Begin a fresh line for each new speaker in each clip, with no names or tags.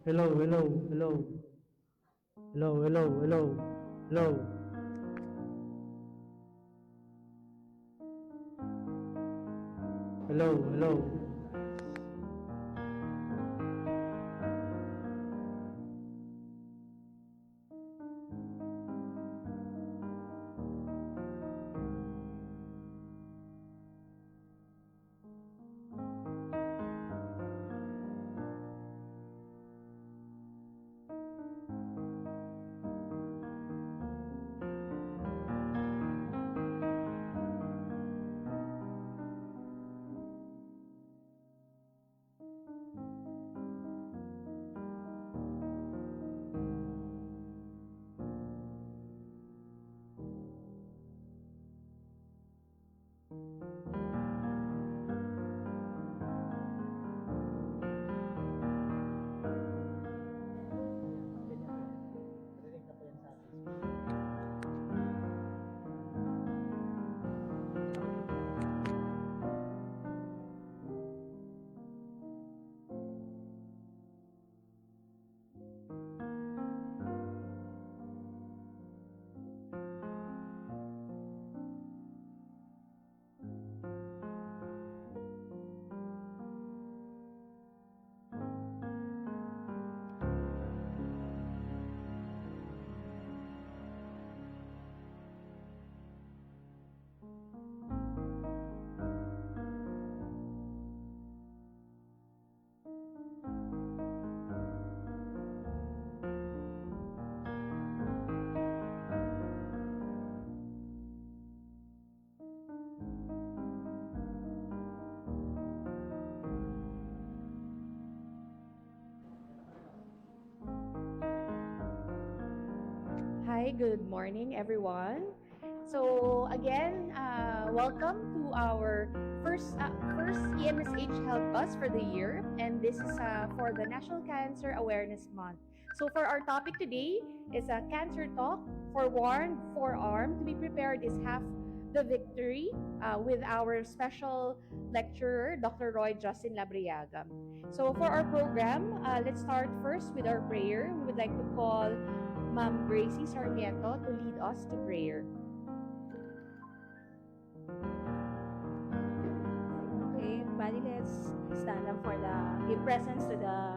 Hello, hello, hello. Hello, hello, hello. Hello. Hello, hello.
Hi, good morning, everyone. So again, welcome to our first EMSH Health Bus for the year, and this is for the National Cancer Awareness Month. So for our topic today is a cancer talk. Forewarned, forearmed. To be prepared is half the victory with our special lecturer, Dr. Roy Justin Labriaga. So for our program, let's start first with our prayer. We would like to call Ma'am Gracie Sarmiento to lead us to prayer.
Okay, buddy, let's stand up for the give presence to the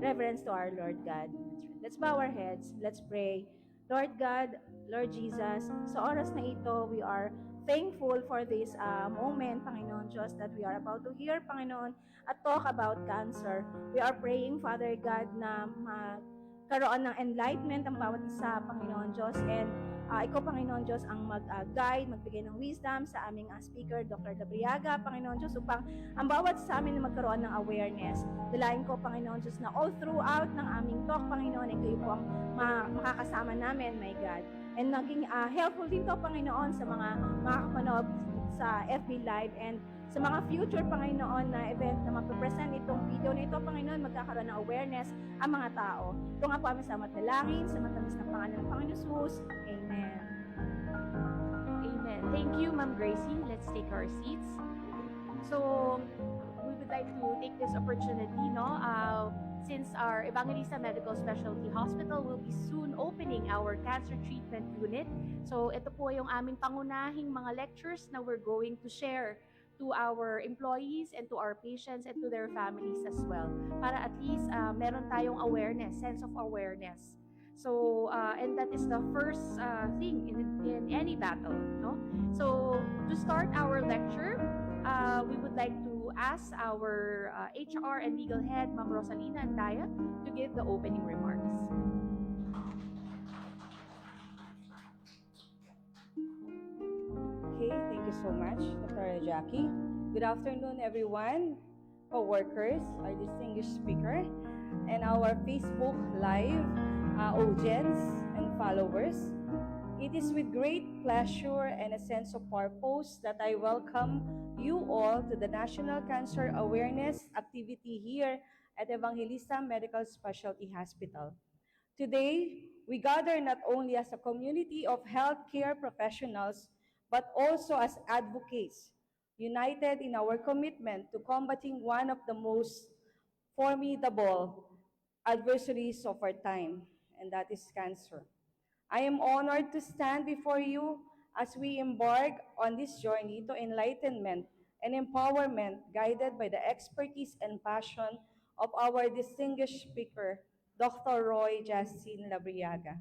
reverence to our Lord God. Let's bow our heads. Let's pray. Lord God, Lord Jesus, sa oras na ito, we are thankful for this moment, Panginoon Diyos, that we are about to hear, Panginoon, at talk about cancer. We are praying, Father God, na magkaroon ng enlightenment ang bawat isa, Panginoon Diyos, and ikaw, Panginoon Diyos, ang mag-guide, magbigay ng wisdom sa aming speaker, Dr. Gabriaga, Panginoon Diyos, upang ang bawat sa amin na magkaroon ng awareness. Dalayan ko, Panginoon Diyos, na all throughout ng aming talk, Panginoon, ay kayo po ang makakasama namin, my God. And naging helpful din to, Panginoon, sa mga makakapanood sa FB Live and sa mga future, Panginoon, na event na mapapresent itong video na ito, Panginoon, magkakaroon ng awareness ang mga tao. Ito nga po aming sa dalangin, sa matamis na pangalan ng Panginoon Jesus. Amen.
Amen. Thank you, Ma'am Gracie. Let's take our seats. So, we would like to take this opportunity, since our Evangelista Medical Specialty Hospital will be soon opening our cancer treatment unit. So, ito po yung aming pangunahing mga lectures na we're going to share to our employees and to our patients and to their families as well. Para at least meron tayong awareness, sense of awareness. So, and that is the first thing in any battle, no? So, to start our lecture, we would like to ask our HR and legal head, Ma'am Rosalina Antaya, to give the opening remarks.
Okay, thank you so much, Dr. Jackie. Good afternoon, everyone, co-workers, our distinguished speaker, and our Facebook Live audience and followers. It is with great pleasure and a sense of purpose that I welcome you all to the National Cancer Awareness activity here at Evangelista Medical Specialty Hospital. Today, we gather not only as a community of healthcare professionals, but also as advocates, united in our commitment to combating one of the most formidable adversaries of our time, and that is cancer. I am honored to stand before you as we embark on this journey to enlightenment and empowerment guided by the expertise and passion of our distinguished speaker, Dr. Roy Justin Labriaga.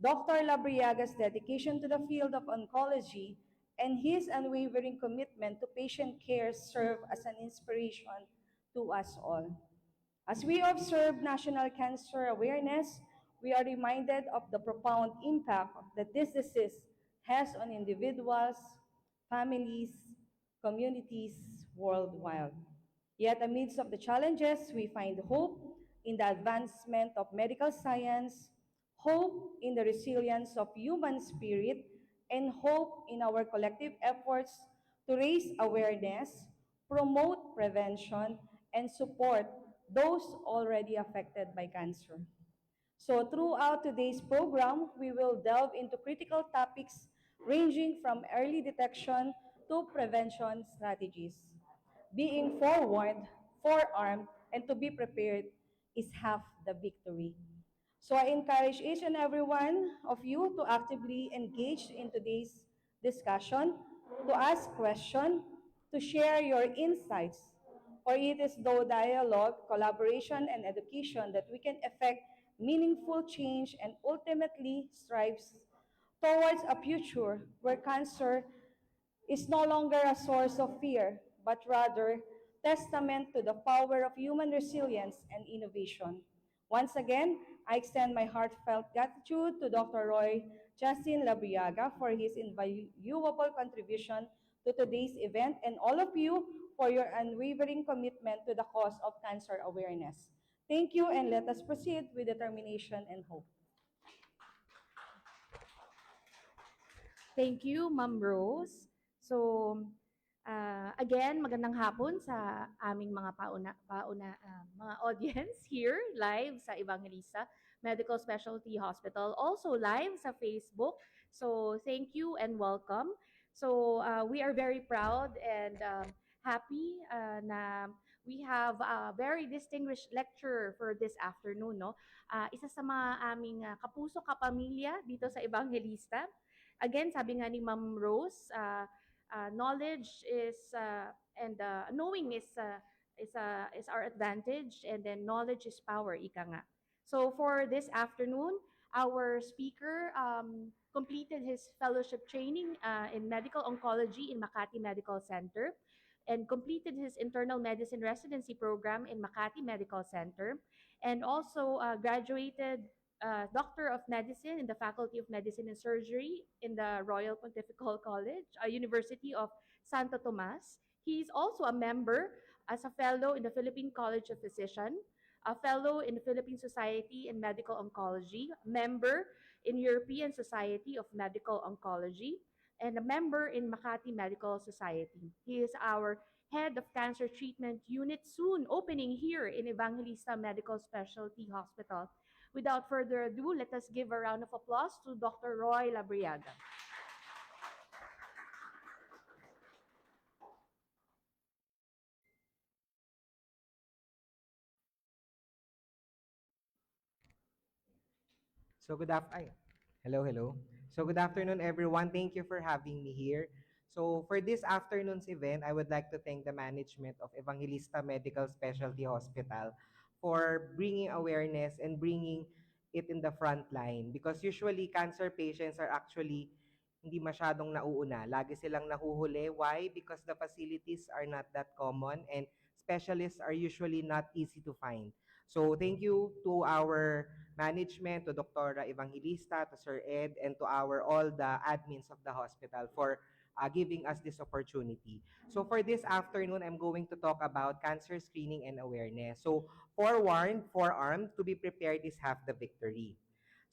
Dr. Labriaga's dedication to the field of oncology and his unwavering commitment to patient care serve as an inspiration to us all. As we observe National Cancer Awareness, we are reminded of the profound impact that this disease has on individuals, families, communities worldwide. Yet amidst of the challenges, we find hope in the advancement of medical science, hope in the resilience of human spirit, and hope in our collective efforts to raise awareness, promote prevention, and support those already affected by cancer. So throughout today's program, we will delve into critical topics ranging from early detection to prevention strategies. Being forewarned, forearmed, and to be prepared is half the victory. So I encourage each and every one of you to actively engage in today's discussion, to ask questions, to share your insights, for it is through dialogue, collaboration, and education that we can effect meaningful change and ultimately strives towards a future where cancer is no longer a source of fear, but rather testament to the power of human resilience and innovation. Once again, I extend my heartfelt gratitude to Dr. Roy Justin Labriaga for his invaluable contribution to today's event and all of you for your unwavering commitment to the cause of cancer awareness. Thank you, and let us proceed with determination and hope.
Thank you, Ma'am Rose. So, again, magandang hapon sa aming mga mga audience here live sa Evangelista Medical Specialty Hospital, also live sa Facebook. So, thank you and welcome. So, we are very proud and happy na we have a very distinguished lecturer for this afternoon, no? Isa sa mga aming kapuso kapamilya dito sa Evangelista. Again, sabi nga ni Ma'am Rose, knowledge is and knowing is our advantage, and then knowledge is power, ika nga. So for this afternoon, our speaker completed his fellowship training in medical oncology in Makati Medical Center and completed his internal medicine residency program in Makati Medical Center, and also graduated Doctor of Medicine in the Faculty of Medicine and Surgery in the Royal Pontifical College, University of Santo Tomas. He is also a member as a fellow in the Philippine College of Physicians, a fellow in the Philippine Society in Medical Oncology, member in European Society of Medical Oncology, and a member in Makati Medical Society. He is our head of cancer treatment unit, soon opening here in Evangelista Medical Specialty Hospital. Without further ado, let us give a round of applause to Dr. Roy Labriaga.
So hello. So good afternoon, everyone. Thank you for having me here. So for this afternoon's event, I would like to thank the management of Evangelista Medical Specialty Hospital for bringing awareness and bringing it in the front line, because usually cancer patients are actually hindi masyadong nauuna. Lagi silang nahuhuli. Why? Because the facilities are not that common and specialists are usually not easy to find. So thank you to our management, to Dr. Evangelista, to Sir Ed, and to all the admins of the hospital for giving us this opportunity. So for this afternoon, I'm going to talk about cancer screening and awareness. So forewarned, forearmed, to be prepared is half the victory.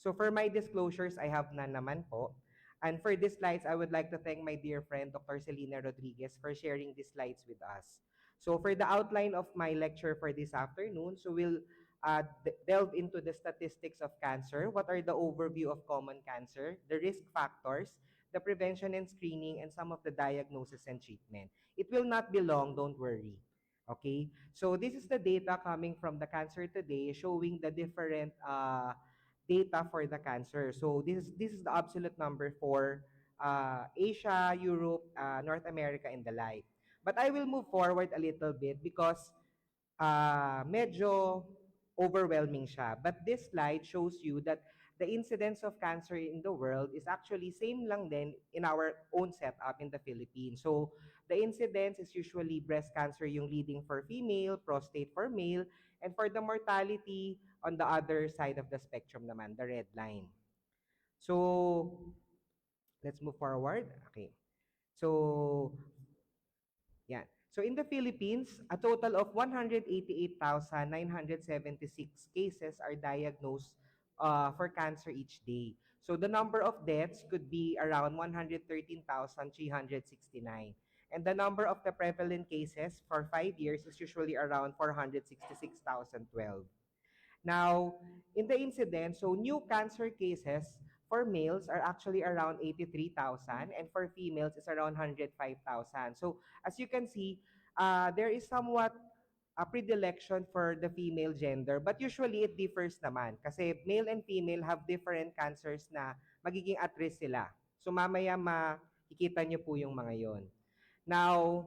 So for my disclosures, I have none naman po. And for these slides, I would like to thank my dear friend, Dr. Selena Rodriguez, for sharing these slides with us. So for the outline of my lecture for this afternoon, so we'll delve into the statistics of cancer. What are the overview of common cancer, the risk factors, the prevention and screening, and some of the diagnosis and treatment. It will not be long, don't worry. Okay, so this is the data coming from the Cancer Today showing the different data for the cancer. So this is the absolute number for Asia, Europe, North America, and the like. But I will move forward a little bit because medyo overwhelming siya. But this slide shows you that the incidence of cancer in the world is actually same lang din in our own setup in the Philippines. So the incidence is usually breast cancer yung leading for female, prostate for male, and for the mortality on the other side of the spectrum naman, the red line. So let's move forward. Okay. So yan. So in the Philippines, a total of 188,976 cases are diagnosed for cancer each day. So the number of deaths could be around 113,369. And the number of the prevalent cases for 5 years is usually around 466,012. Now, in the incident, so new cancer cases for males are actually around 83,000 and for females is around 105,000. So as you can see, there is somewhat a predilection for the female gender, but usually it differs naman kasi male and female have different cancers na magiging at risk sila. So mamaya makikita nyo po yung mga yon. Now,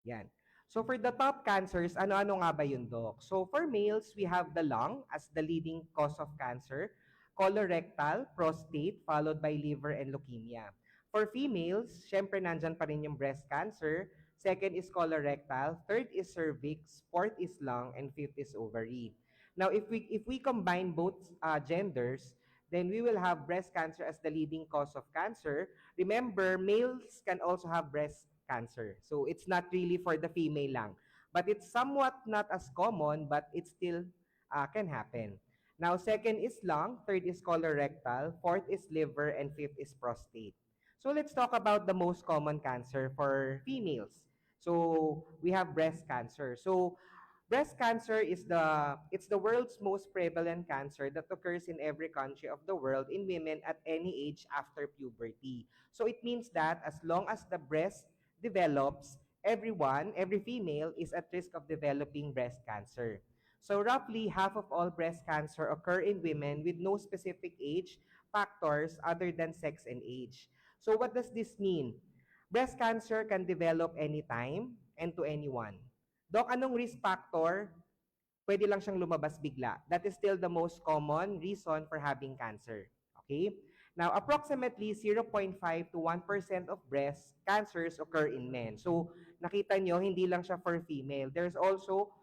yan. So for the top cancers, ano-ano nga ba yun, Doc? So for males, we have the lung as the leading cause of cancer, colorectal, prostate, followed by liver and leukemia. For females, syempre nandyan pa rin yung breast cancer, second is colorectal, third is cervix, fourth is lung, and fifth is ovary. Now, if we combine both genders, then we will have breast cancer as the leading cause of cancer. Remember, males can also have breast cancer. So it's not really for the female lang. But it's somewhat not as common, but it still can happen. Now, second is lung, third is colorectal, fourth is liver, and fifth is prostate. So let's talk about the most common cancer for females. So we have breast cancer. So breast cancer is the world's most prevalent cancer that occurs in every country of the world in women at any age after puberty. So it means that as long as the breast develops, every female is at risk of developing breast cancer. So roughly half of all breast cancer occur in women with no specific age factors other than sex and age. So what does this mean? Breast cancer can develop anytime and to anyone. Doc, anong risk factor pwede lang siyang lumabas bigla? That is still the most common reason for having cancer. Okay? Now, approximately 0.5 to 1% of breast cancers occur in men. So, nakita nyo, hindi lang siya for female. There's also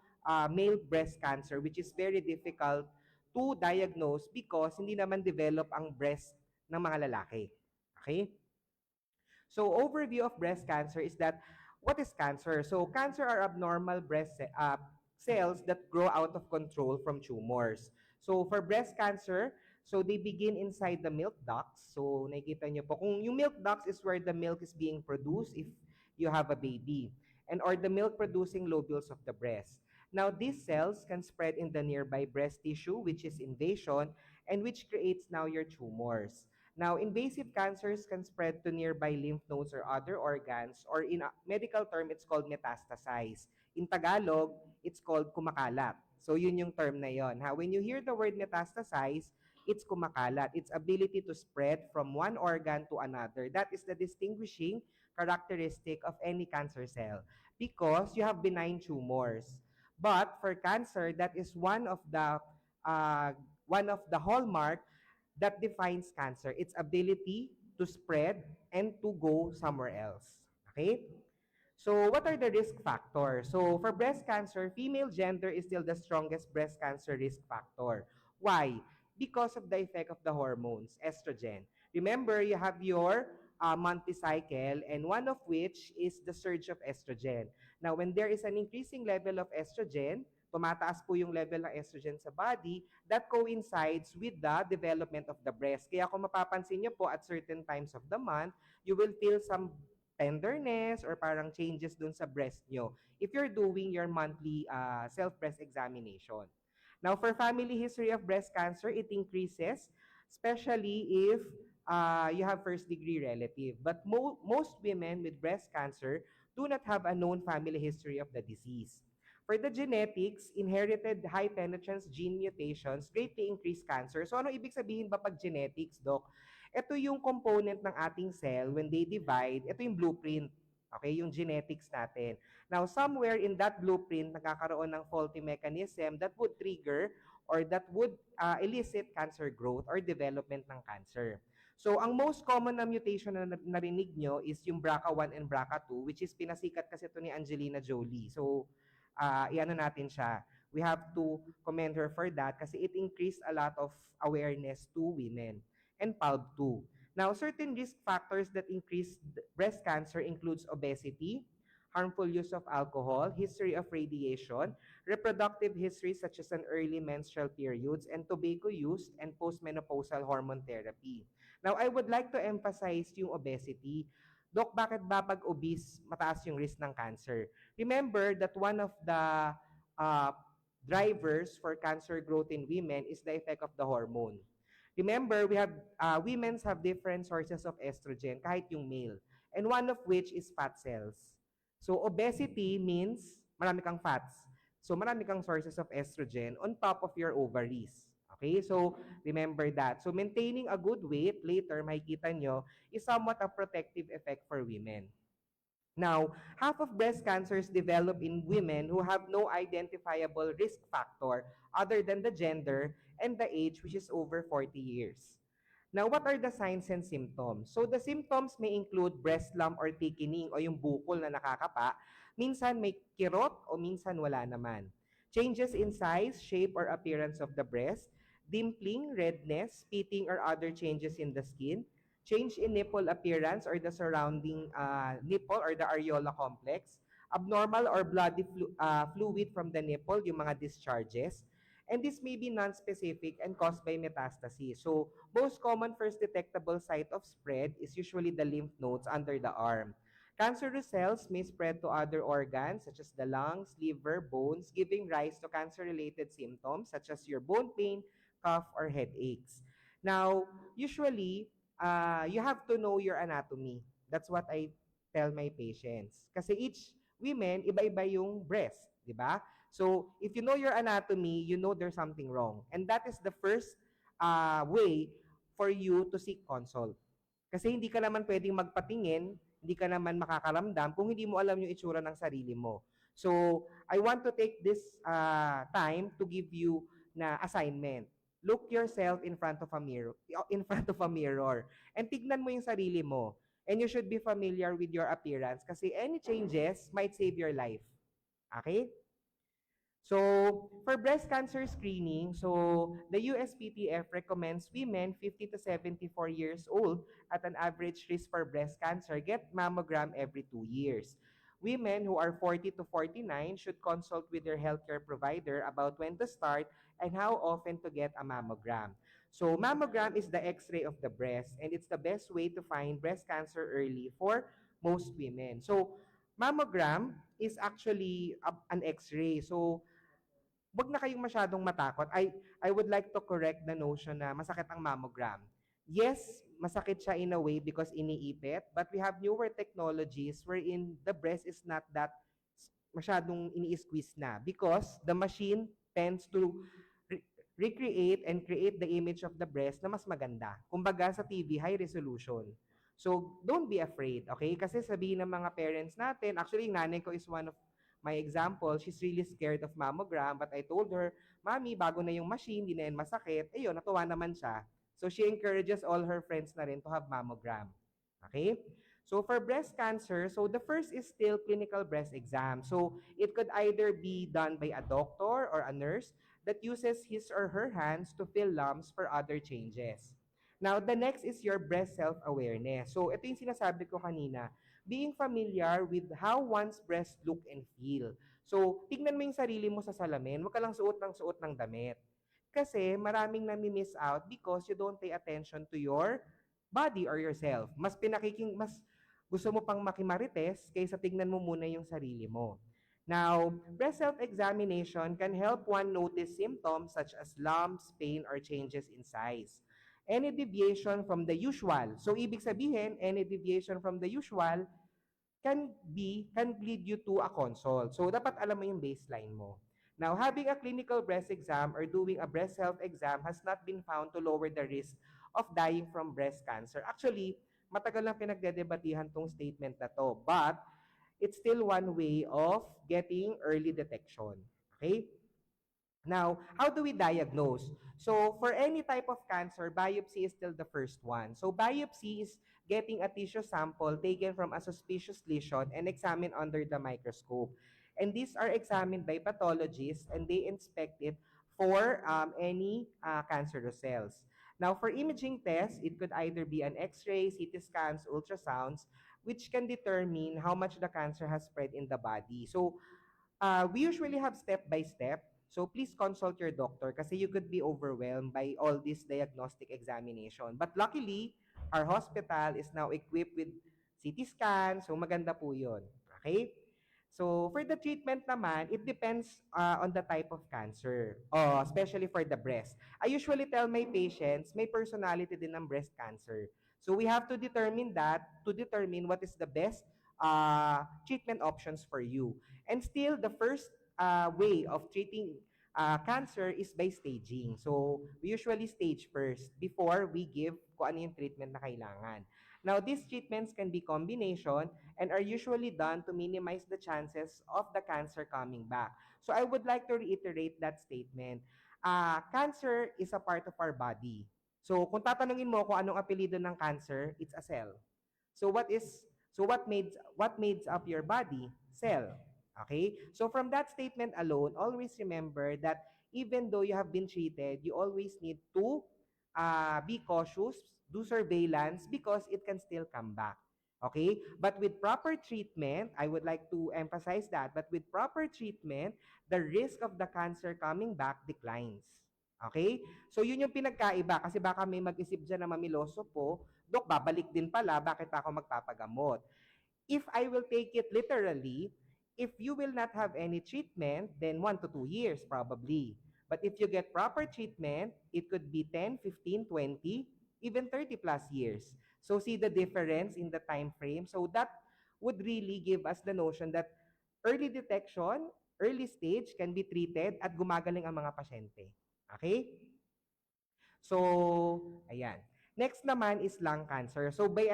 male breast cancer which is very difficult to diagnose because hindi naman develop ang breast ng mga lalaki. Okay? So overview of breast cancer is that what is cancer? So cancer are abnormal cells that grow out of control from tumors. So for breast cancer, so they begin inside the milk ducts. So nakikita niyo po, kung yung milk ducts is where the milk is being produced if you have a baby, and or the milk producing lobules of the breast. Now these cells can spread in the nearby breast tissue, which is invasion, and which creates now your tumors. Now, invasive cancers can spread to nearby lymph nodes or other organs, or in a medical term, it's called metastasize. In Tagalog, it's called kumakalat. So, yun yung term na yon. When you hear the word metastasize, it's kumakalat. Its ability to spread from one organ to another. That is the distinguishing characteristic of any cancer cell because you have benign tumors. But for cancer, that is one of the hallmark that defines cancer, its ability to spread and to go somewhere else. Okay? So what are the risk factors? So for breast cancer, female gender is still the strongest breast cancer risk factor. Why? Because of the effect of the hormones, estrogen. Remember, you have your monthly cycle, and one of which is the surge of estrogen. Now, when there is an increasing level of estrogen, tumataas po yung level ng estrogen sa body, that coincides with the development of the breast. Kaya kung mapapansin nyo po at certain times of the month, you will feel some tenderness or parang changes dun sa breast nyo if you're doing your monthly self-breast examination. Now, for family history of breast cancer, it increases, especially if you have first-degree relative. But most women with breast cancer do not have a known family history of the disease. For the genetics, inherited high penetrance gene mutations greatly increase cancer. So ano ibig sabihin ba pag genetics, Doc? Ito yung component ng ating cell when they divide. Ito yung blueprint. Okay, yung genetics natin. Now, somewhere in that blueprint, nagkakaroon ng faulty mechanism that would trigger or that would elicit cancer growth or development ng cancer. So, ang most common na mutation na narinig nyo is yung BRCA1 and BRCA2, which is pinasikat kasi ito ni Angelina Jolie. So, iano natin siya. We have to commend her for that kasi it increased a lot of awareness to women. And PALB2. Now, certain risk factors that increase breast cancer includes obesity, harmful use of alcohol, history of radiation, reproductive history such as an early menstrual periods, and tobacco use and postmenopausal hormone therapy. Now, I would like to emphasize yung obesity. Dok, bakit ba pag obese, mataas yung risk ng cancer? Remember that one of the drivers for cancer growth in women is the effect of the hormone. Remember, we have women have different sources of estrogen, kahit yung male. And one of which is fat cells. So obesity means marami kang fats. So marami kang sources of estrogen on top of your ovaries. Okay, so remember that. So maintaining a good weight, later makikita nyo, is somewhat a protective effect for women. Now, half of breast cancers develop in women who have no identifiable risk factor other than the gender and the age, which is over 40 years. Now, what are the signs and symptoms? So, the symptoms may include breast lump or thickening o yung bukol na nakakapa. Minsan may kirot o minsan wala naman. Changes in size, shape, or appearance of the breast, dimpling, redness, pitting, or other changes in the skin, change in nipple appearance or the surrounding nipple or the areola complex, abnormal or bloody fluid from the nipple, yung mga discharges, and this may be non-specific and caused by metastasis. So, most common first detectable site of spread is usually the lymph nodes under the arm. Cancerous cells may spread to other organs such as the lungs, liver, bones, giving rise to cancer-related symptoms such as your bone pain, cough, or headaches. Now, usually, you have to know your anatomy. That's what I tell my patients. Kasi each women, iba-iba yung breast, di ba? So, if you know your anatomy, you know there's something wrong. And that is the first way for you to seek consult. Kasi hindi ka naman pwedeng magpatingin, hindi ka naman makakaramdam kung hindi mo alam yung itsura ng sarili mo. So, I want to take this time to give you na assignment. Look yourself in front of a mirror, and tignan mo yung sarili mo. And you should be familiar with your appearance kasi any changes might save your life. Okay? So, for breast cancer screening, so the USPTF recommends women 50 to 74 years old at an average risk for breast cancer get mammogram every 2 years. Women who are 40 to 49 should consult with their healthcare provider about when to start and how often to get a mammogram. So, mammogram is the x-ray of the breast, and it's the best way to find breast cancer early for most women. So, mammogram is actually an x-ray. So, wag na kayong masyadong matakot. I would like to correct the notion na masakit ang mammogram. Yes, masakit siya in a way because iniipit, but we have newer technologies wherein the breast is not that masyadong ini-squeeze na because the machine tends to recreate and create the image of the breast na mas maganda. Kumbaga sa TV, high resolution. So, don't be afraid, okay? Kasi sabihin ng mga parents natin, actually, nanay ko is one of my example, she's really scared of mammogram, but I told her, Mami, bago na yung machine, di na yan masakit. Ayun, natuwa naman siya. So she encourages all her friends na rin to have mammogram. Okay? So for breast cancer, so the first is still clinical breast exam. So it could either be done by a doctor or a nurse that uses his or her hands to fill lumps for other changes. Now, the next is your breast self-awareness. So ito yung sinasabi ko kanina, being familiar with how one's breast look and feel. So, tignan mo yung sarili mo sa salamin, huwag ka lang suot ng damit. Kasi maraming nami-miss out because you don't pay attention to your body or yourself. Mas gusto mo pang makimarites kaysa tignan mo muna yung sarili mo. Now, breast self-examination can help one notice symptoms such as lumps, pain, or changes in size. Any deviation from the usual. So, ibig sabihin, any deviation from the usual can lead you to a consult. So dapat alam mo yung baseline mo. Now, having a clinical breast exam or doing a breast health exam has not been found to lower the risk of dying from breast cancer. Actually, matagal lang pinagdedebatihan tong statement na to, but it's still one way of getting early detection. Okay? Now, how do we diagnose? So, for any type of cancer, biopsy is still the first one. So, biopsy is getting a tissue sample taken from a suspicious lesion and examined under the microscope. And these are examined by pathologists and they inspect it for any cancerous cells. Now, for imaging tests, it could either be an X-ray, CT scans, ultrasounds, which can determine how much the cancer has spread in the body. So, we usually have step by step. So please consult your doctor kasi you could be overwhelmed by all this diagnostic examination. But luckily, our hospital is now equipped with CT scan. So maganda po yun. Okay? So for the treatment naman, it depends on the type of cancer, especially for the breast. I usually tell my patients, may personality din ng breast cancer. So we have to determine that to determine what is the best treatment options for you. And still, the first way of treating cancer is by staging. So, we usually stage first before we give kung ano yung treatment na kailangan. Now, these treatments can be combination and are usually done to minimize the chances of the cancer coming back. So, I would like to reiterate that statement. Cancer is a part of our body. So, kung tatanungin mo kung anong apelido ng cancer, it's a cell. So, what makes up your body? Cell. Okay? So from that statement alone, always remember that even though you have been treated, you always need to be cautious, do surveillance because it can still come back. Okay? But with proper treatment, I would like to emphasize that, but with proper treatment, the risk of the cancer coming back declines. Okay? So yun yung pinagkaiba kasi baka may mag-isip dyan na mamiloso po, Dok, babalik din pala, bakit ako magpapagamot? If I will take it literally, if you will not have any treatment, then 1 to 2 years probably. But if you get proper treatment, it could be 10, 15, 20, even 30 plus years. So see the difference in the time frame. So that would really give us the notion that early detection, early stage can be treated at gumagaling ang mga pasyente. Okay? So, ayan. Next naman is lung cancer. So, by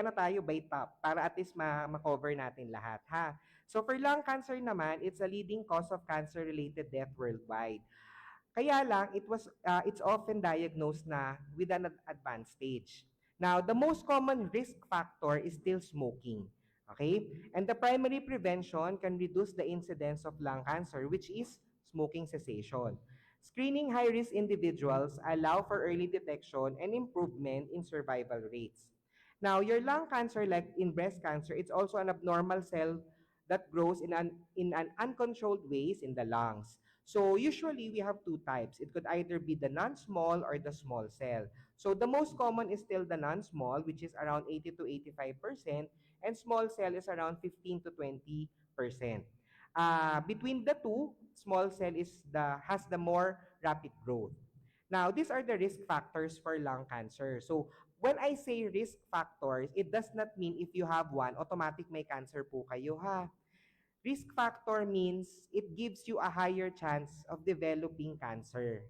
top, para at least ma-cover natin lahat, ha? So, for lung cancer naman, it's a leading cause of cancer-related death worldwide. Kaya lang, it's often diagnosed na with an advanced stage. Now, the most common risk factor is still smoking. Okay? And the primary prevention can reduce the incidence of lung cancer, which is smoking cessation. Screening high-risk individuals allow for early detection and improvement in survival rates. Now, your lung cancer, like in breast cancer, it's also an abnormal cell that grows in an uncontrolled ways in the lungs. So usually we have two types. It could either be the non-small or the small cell. So the most common is still the non-small, which is around 80 to 85%, and small cell is around 15 to 20%. Between the two, small cell has the more rapid growth. Now, these are the risk factors for lung cancer. So, when I say risk factors, it does not mean if you have one, automatic may cancer po kayo, ha? Risk factor means it gives you a higher chance of developing cancer.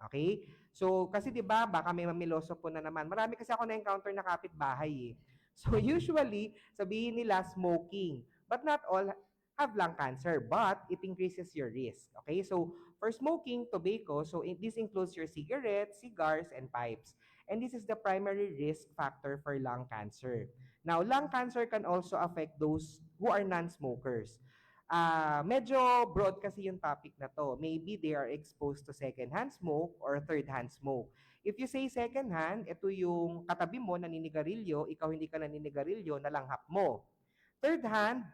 Okay? So, kasi 'di ba, baka may mamiloso po na naman. Marami kasi ako na-encounter na kapitbahay eh. So, usually, sabihin nila smoking. But not all have lung cancer, but it increases your risk. Okay? So, for smoking, tobacco, so this includes your cigarettes, cigars, and pipes. And this is the primary risk factor for lung cancer. Now, lung cancer can also affect those who are non-smokers. Medyo broad kasi yung topic na to. Maybe they are exposed to second-hand smoke or third-hand smoke. If you say second-hand, ito yung katabi mo naninigarilyo, ikaw hindi ka naninigarilyo, nalanghap mo. Third-hand,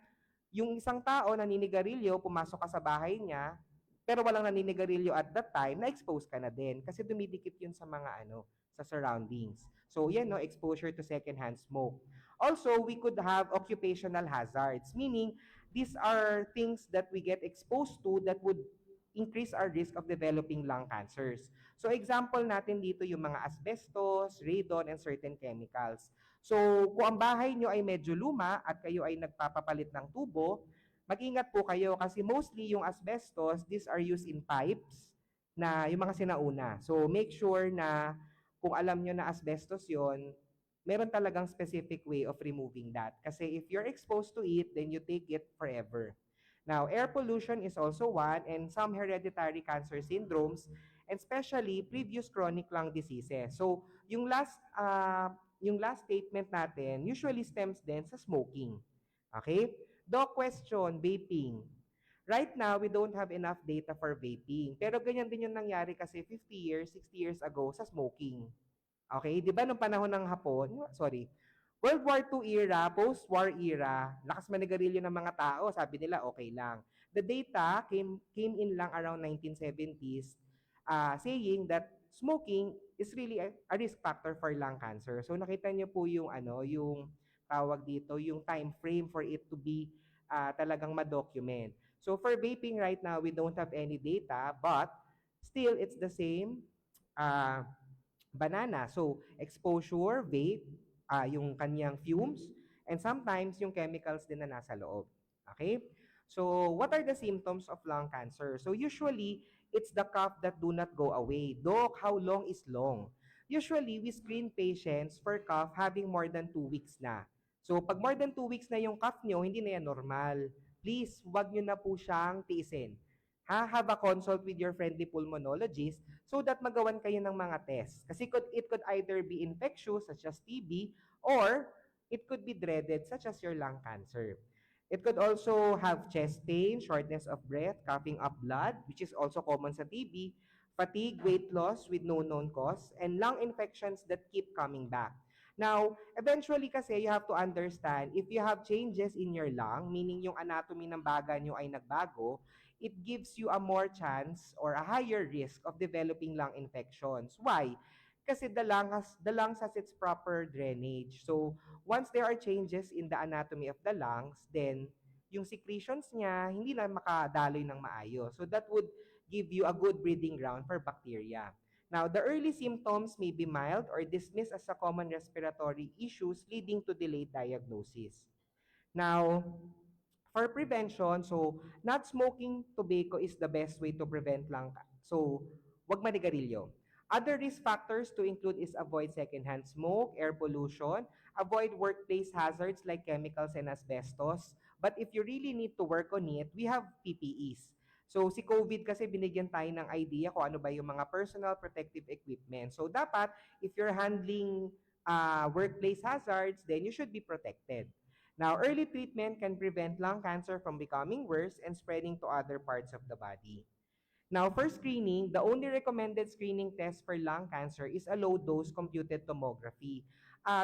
yung isang tao naninigarilyo, pumasok ka sa bahay niya, pero walang naninigarilyo at that time, na-expose ka na din kasi dumidikit yun sa mga sa surroundings. So yan, no, exposure to second-hand smoke. Also, we could have occupational hazards, meaning these are things that we get exposed to that would increase our risk of developing lung cancers. So example natin dito yung mga asbestos, radon, and certain chemicals. So kung ang bahay nyo ay medyo luma at kayo ay nagpapapalit ng tubo, mag-ingat po kayo kasi mostly yung asbestos, these are used in pipes na yung mga sinauna. So make sure na kung alam nyo na asbestos yon, meron talagang specific way of removing that. Kasi if you're exposed to it, then you take it forever. Now, air pollution is also one, and some hereditary cancer syndromes, and especially previous chronic lung diseases. So, yung last statement natin usually stems din sa smoking. Okay? Doc, question, vaping. Right now, we don't have enough data for vaping. Pero ganyan din yung nangyari kasi 50 years, 60 years ago sa smoking. Okay? Di ba nung panahon ng Hapon, World War II era, post-war era, lakas manigarilyo ng mga tao, sabi nila okay lang. The data came in lang around 1970s saying that smoking is really a risk factor for lung cancer. So nakita niyo po yung yung tawag dito, yung time frame for it to be talagang ma-document. So for vaping right now, we don't have any data, but still it's the same banana. So exposure, vape, yung kanyang fumes, and sometimes yung chemicals din na nasa loob. Okay? So, what are the symptoms of lung cancer? So, usually, it's the cough that do not go away. Doc, how long is long? Usually, we screen patients for cough having more than 2 weeks na. So, pag more than 2 weeks na yung cough nyo, hindi na yan normal. Please, wag nyo na po siyang tiisin. Have a consult with your friendly pulmonologist so that magawan kayo ng mga tests. Kasi it could either be infectious, such as TB, or it could be dreaded, such as your lung cancer. It could also have chest pain, shortness of breath, coughing up blood, which is also common sa TB, fatigue, weight loss with no known cause, and lung infections that keep coming back. Now, eventually kasi you have to understand, if you have changes in your lung, meaning yung anatomy ng baga nyo ay nagbago, it gives you a more chance or a higher risk of developing lung infections. Why? Kasi the lungs has its proper drainage. So, once there are changes in the anatomy of the lungs, then yung secretions niya hindi na makadaloy ng maayos. So, that would give you a good breeding ground for bacteria. Now, the early symptoms may be mild or dismissed as a common respiratory issues leading to delayed diagnosis. Now, for prevention, so not smoking tobacco is the best way to prevent lung cancer. So, wag manigarilyo. Other risk factors to include is avoid secondhand smoke, air pollution, avoid workplace hazards like chemicals and asbestos. But if you really need to work on it, we have PPEs. So si COVID kasi binigyan tayo ng idea kung ano ba yung mga personal protective equipment. So dapat, if you're handling workplace hazards, then you should be protected. Now, early treatment can prevent lung cancer from becoming worse and spreading to other parts of the body. Now, for screening, the only recommended screening test for lung cancer is a low-dose computed tomography.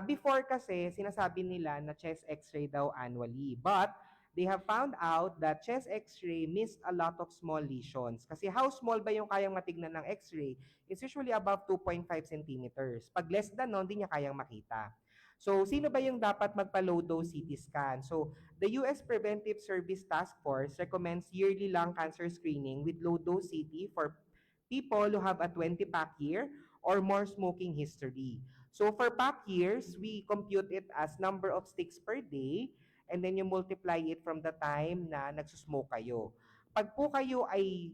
Before kasi, sinasabi nila na chest x-ray daw annually. But they have found out that chest x-ray missed a lot of small lesions. Kasi how small ba yung kayang matignan ng x-ray? It's usually above 2.5 centimeters. Pag less than nun, hindi niya kayang makita. So, sino ba yung dapat magpa-low-dose CT scan? So, the U.S. Preventive Service Task Force recommends yearly lung cancer screening with low-dose CT for people who have a 20-pack year or more smoking history. So, for pack years, we compute it as number of sticks per day and then you multiply it from the time na nagsusmoke kayo. Pag po kayo ay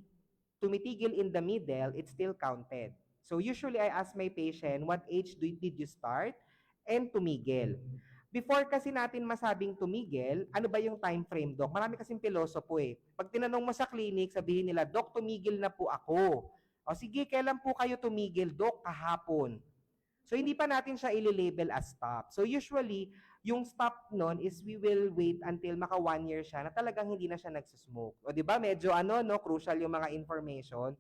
tumitigil in the middle, it's still counted. So, usually I ask my patient, what age did you start? And tumigil. Before kasi natin masabing tumigil, ano ba yung time frame, Doc? Marami kasing pilosopo eh. Pag tinanong mo sa clinic, sabihin nila, Doc, tumigil na po ako. O sige, kailan po kayo tumigil, Doc? Kahapon. So hindi pa natin siya i-label as stop. So usually, yung stop nun is we will wait until maka 1 year siya na talagang hindi na siya nagsismoke. O di ba medyo crucial yung mga information.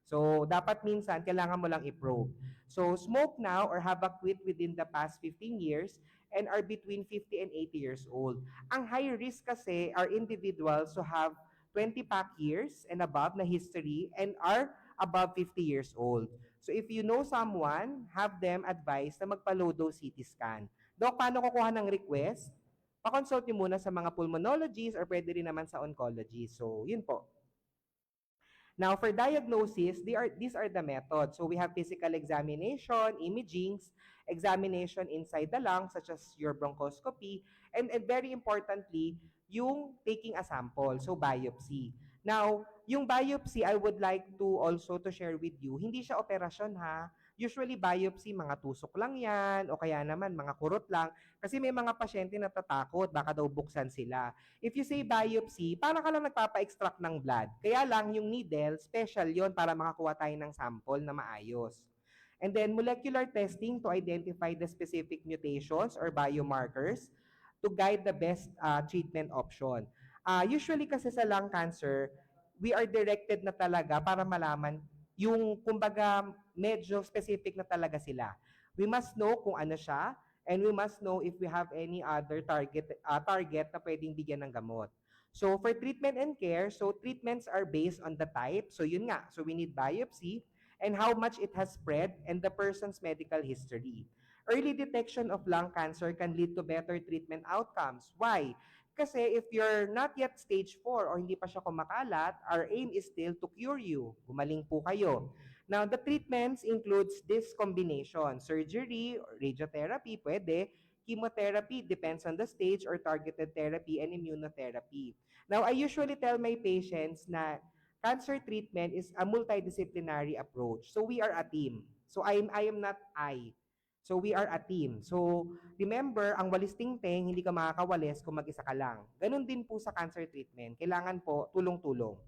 So, dapat minsan, kailangan mo lang i-probe. So, smoke now or have a quit within the past 15 years and are between 50 and 80 years old. Ang high risk kasi are individuals who have 20-pack years and above na history and are above 50 years old. So, if you know someone, have them advise na magpa-low-dose CT scan. Dok, paano kukuha ng request? Pa-consult niyo muna sa mga pulmonologists or pwede rin naman sa oncologist. So, yun po. Now, for diagnosis, these are the methods. So we have physical examination, imagings, examination inside the lungs, such as your bronchoscopy, and very importantly, yung taking a sample, so biopsy. Now, yung biopsy, I would like to also to share with you, hindi siya operasyon ha. Usually biopsy, mga tusok lang yan, o kaya naman mga kurot lang. Kasi may mga pasyente na natatakot, baka daw buksan sila. If you say biopsy, para ka lang nagpapa-extract ng blood. Kaya lang yung needle, special yon para makakuha tayo ng sample na maayos. And then molecular testing to identify the specific mutations or biomarkers to guide the best treatment option. Usually kasi sa lung cancer, we are directed na talaga para malaman yung kumbaga medyo specific na talaga sila. We must know kung ano siya, and we must know if we have any other target na pwedeng bigyan ng gamot. So for treatment and care, so treatments are based on the type. So yun nga, so we need biopsy and how much it has spread and the person's medical history. Early detection of lung cancer can lead to better treatment outcomes. Why? Kasi if you're not yet stage 4 or hindi pa siya kumakalat, our aim is still to cure you. Gumaling po kayo. Now, the treatments includes this combination. Surgery, radiotherapy, pwede. Chemotherapy, depends on the stage, or targeted therapy and immunotherapy. Now, I usually tell my patients na cancer treatment is a multidisciplinary approach. So, we are a team. So, I am not I. So, we are a team. So, remember, ang walis tingting, hindi ka makakawalis kung mag-isa ka lang. Ganun din po sa cancer treatment. Kailangan po tulong-tulong.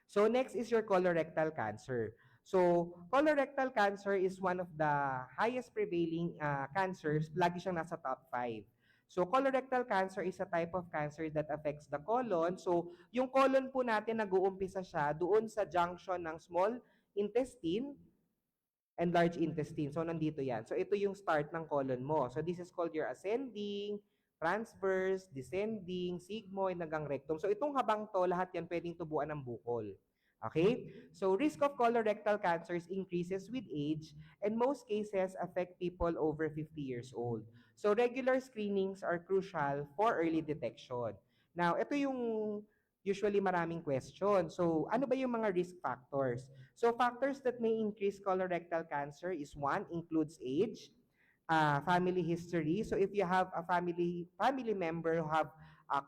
So next is your colorectal cancer. So colorectal cancer is one of the highest prevailing cancers. Lagi siyang nasa top 5. So colorectal cancer is a type of cancer that affects the colon. So yung colon po natin nag-uumpisa siya doon sa junction ng small intestine and large intestine. So nandito yan. So ito yung start ng colon mo. So this is called your ascending, transverse, descending, sigmoid, hanggang rectum. So itong habang to, lahat yan pwedeng tubuan ng bukol. Okay? So risk of colorectal cancers increases with age and most cases affect people over 50 years old. So regular screenings are crucial for early detection. Now, ito yung usually maraming question. So ano ba yung mga risk factors? So factors that may increase colorectal cancer is one, includes age, family history. So if you have a family member who have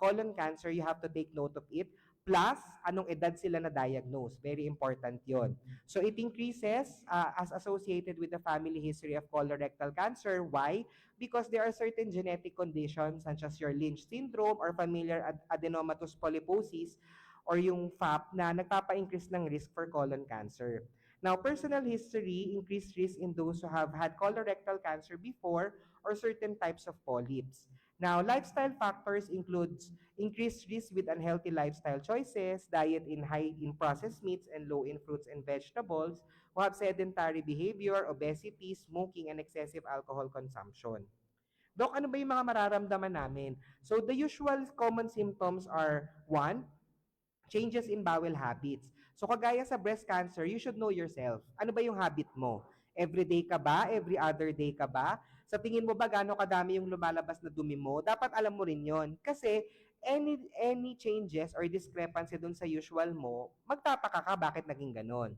colon cancer, you have to take note of it. Plus, anong edad sila na-diagnose. Very important yon. So it increases as associated with the family history of colorectal cancer. Why? Because there are certain genetic conditions such as your Lynch syndrome or familial adenomatous polyposis or yung FAP na nagpapa-increase ng risk for colon cancer. Now, personal history, increased risk in those who have had colorectal cancer before or certain types of polyps. Now, lifestyle factors includes increased risk with unhealthy lifestyle choices, diet high in processed meats and low in fruits and vegetables, who have sedentary behavior, obesity, smoking, and excessive alcohol consumption. Dok, ano ba yung mga mararamdaman namin? So, the usual common symptoms are, one, changes in bowel habits. So kagaya sa breast cancer, you should know yourself. Ano ba yung habit mo? Everyday ka ba? Every other day ka ba? Sa tingin mo ba gaano kadami yung lumalabas na dumi mo? Dapat alam mo rin yon. Kasi any changes or discrepancy dun sa usual mo, magtataka ka bakit naging ganon.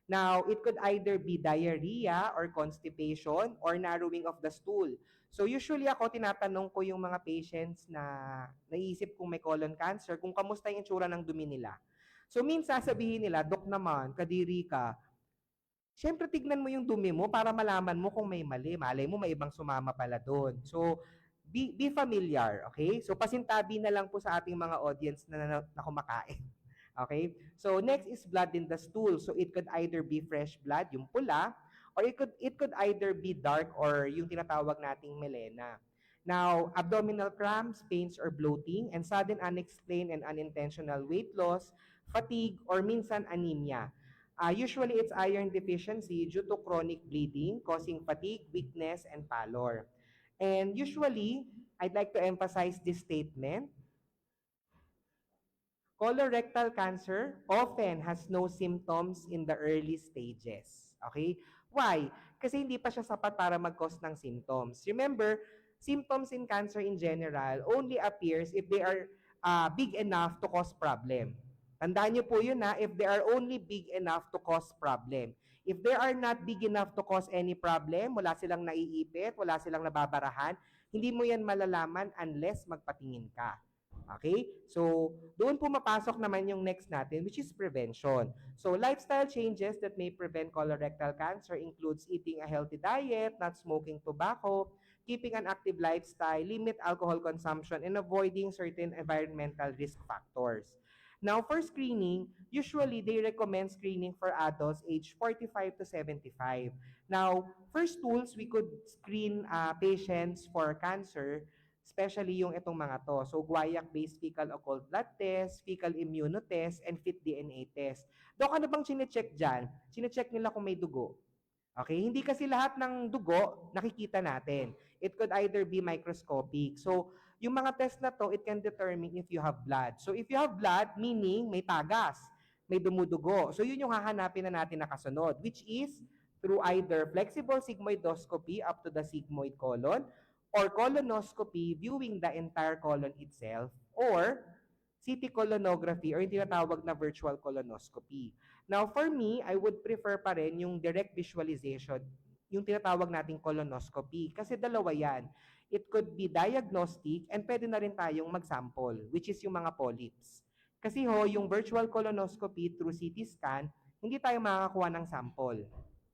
Now, it could either be diarrhea or constipation or narrowing of the stool. So usually ako, tinatanong ko yung mga patients na naisip kung may colon cancer, kung kamusta yung itsura ng dumi nila. So minsan sabihin nila, Dok naman, kadiri ka. Siyempre, tignan mo yung dumi mo para malaman mo kung may mali. Malay mo, may ibang sumama pala doon. So, be familiar, okay? So, pasintabi na lang po sa ating mga audience na kumakain. Okay? So next is blood in the stool. So it could either be fresh blood, yung pula, or it could either be dark or yung tinatawag nating melena. Now, abdominal cramps, pains or bloating, and sudden unexplained and unintentional weight loss, fatigue, or minsan anemia. Usually, it's iron deficiency due to chronic bleeding, causing fatigue, weakness, and pallor. And usually, I'd like to emphasize this statement. Colorectal cancer often has no symptoms in the early stages. Okay? Why? Kasi hindi pa siya sapat para mag-cause ng symptoms. Remember, symptoms in cancer in general only appears if they are big enough to cause problem. Tandaan niyo po yun na if they are only big enough to cause problem. If they are not big enough to cause any problem, wala silang naiipit, wala silang nababarahan, hindi mo yan malalaman unless magpatingin ka. Okay? So, doon po mapasok naman yung next natin, which is prevention. So, lifestyle changes that may prevent colorectal cancer includes eating a healthy diet, not smoking tobacco, keeping an active lifestyle, limit alcohol consumption, and avoiding certain environmental risk factors. Now, for screening, usually they recommend screening for adults age 45 to 75. Now, first tools, we could screen patients for cancer, especially yung itong mga to. So, guaiac-based fecal occult blood test, fecal immunotest, and fit DNA test. Dok, ano bang chinecheck dyan? Chinecheck nila kung may dugo. Okay? Hindi kasi lahat ng dugo nakikita natin. It could either be microscopic. So, yung mga test na to, it can determine if you have blood. So, if you have blood, meaning may tagas, may dumudugo. So, yun yung hahanapin na natin na kasunod, which is through either flexible sigmoidoscopy up to the sigmoid colon or colonoscopy viewing the entire colon itself or CT colonography or yung tinatawag na virtual colonoscopy. Now, for me, I would prefer pa rin yung direct visualization, yung tinatawag nating colonoscopy. Kasi dalawa yan. It could be diagnostic and pwede na rin tayong mag-sample, which is yung mga polyps. Kasi yung virtual colonoscopy through CT scan, hindi tayo makakakuha ng sample.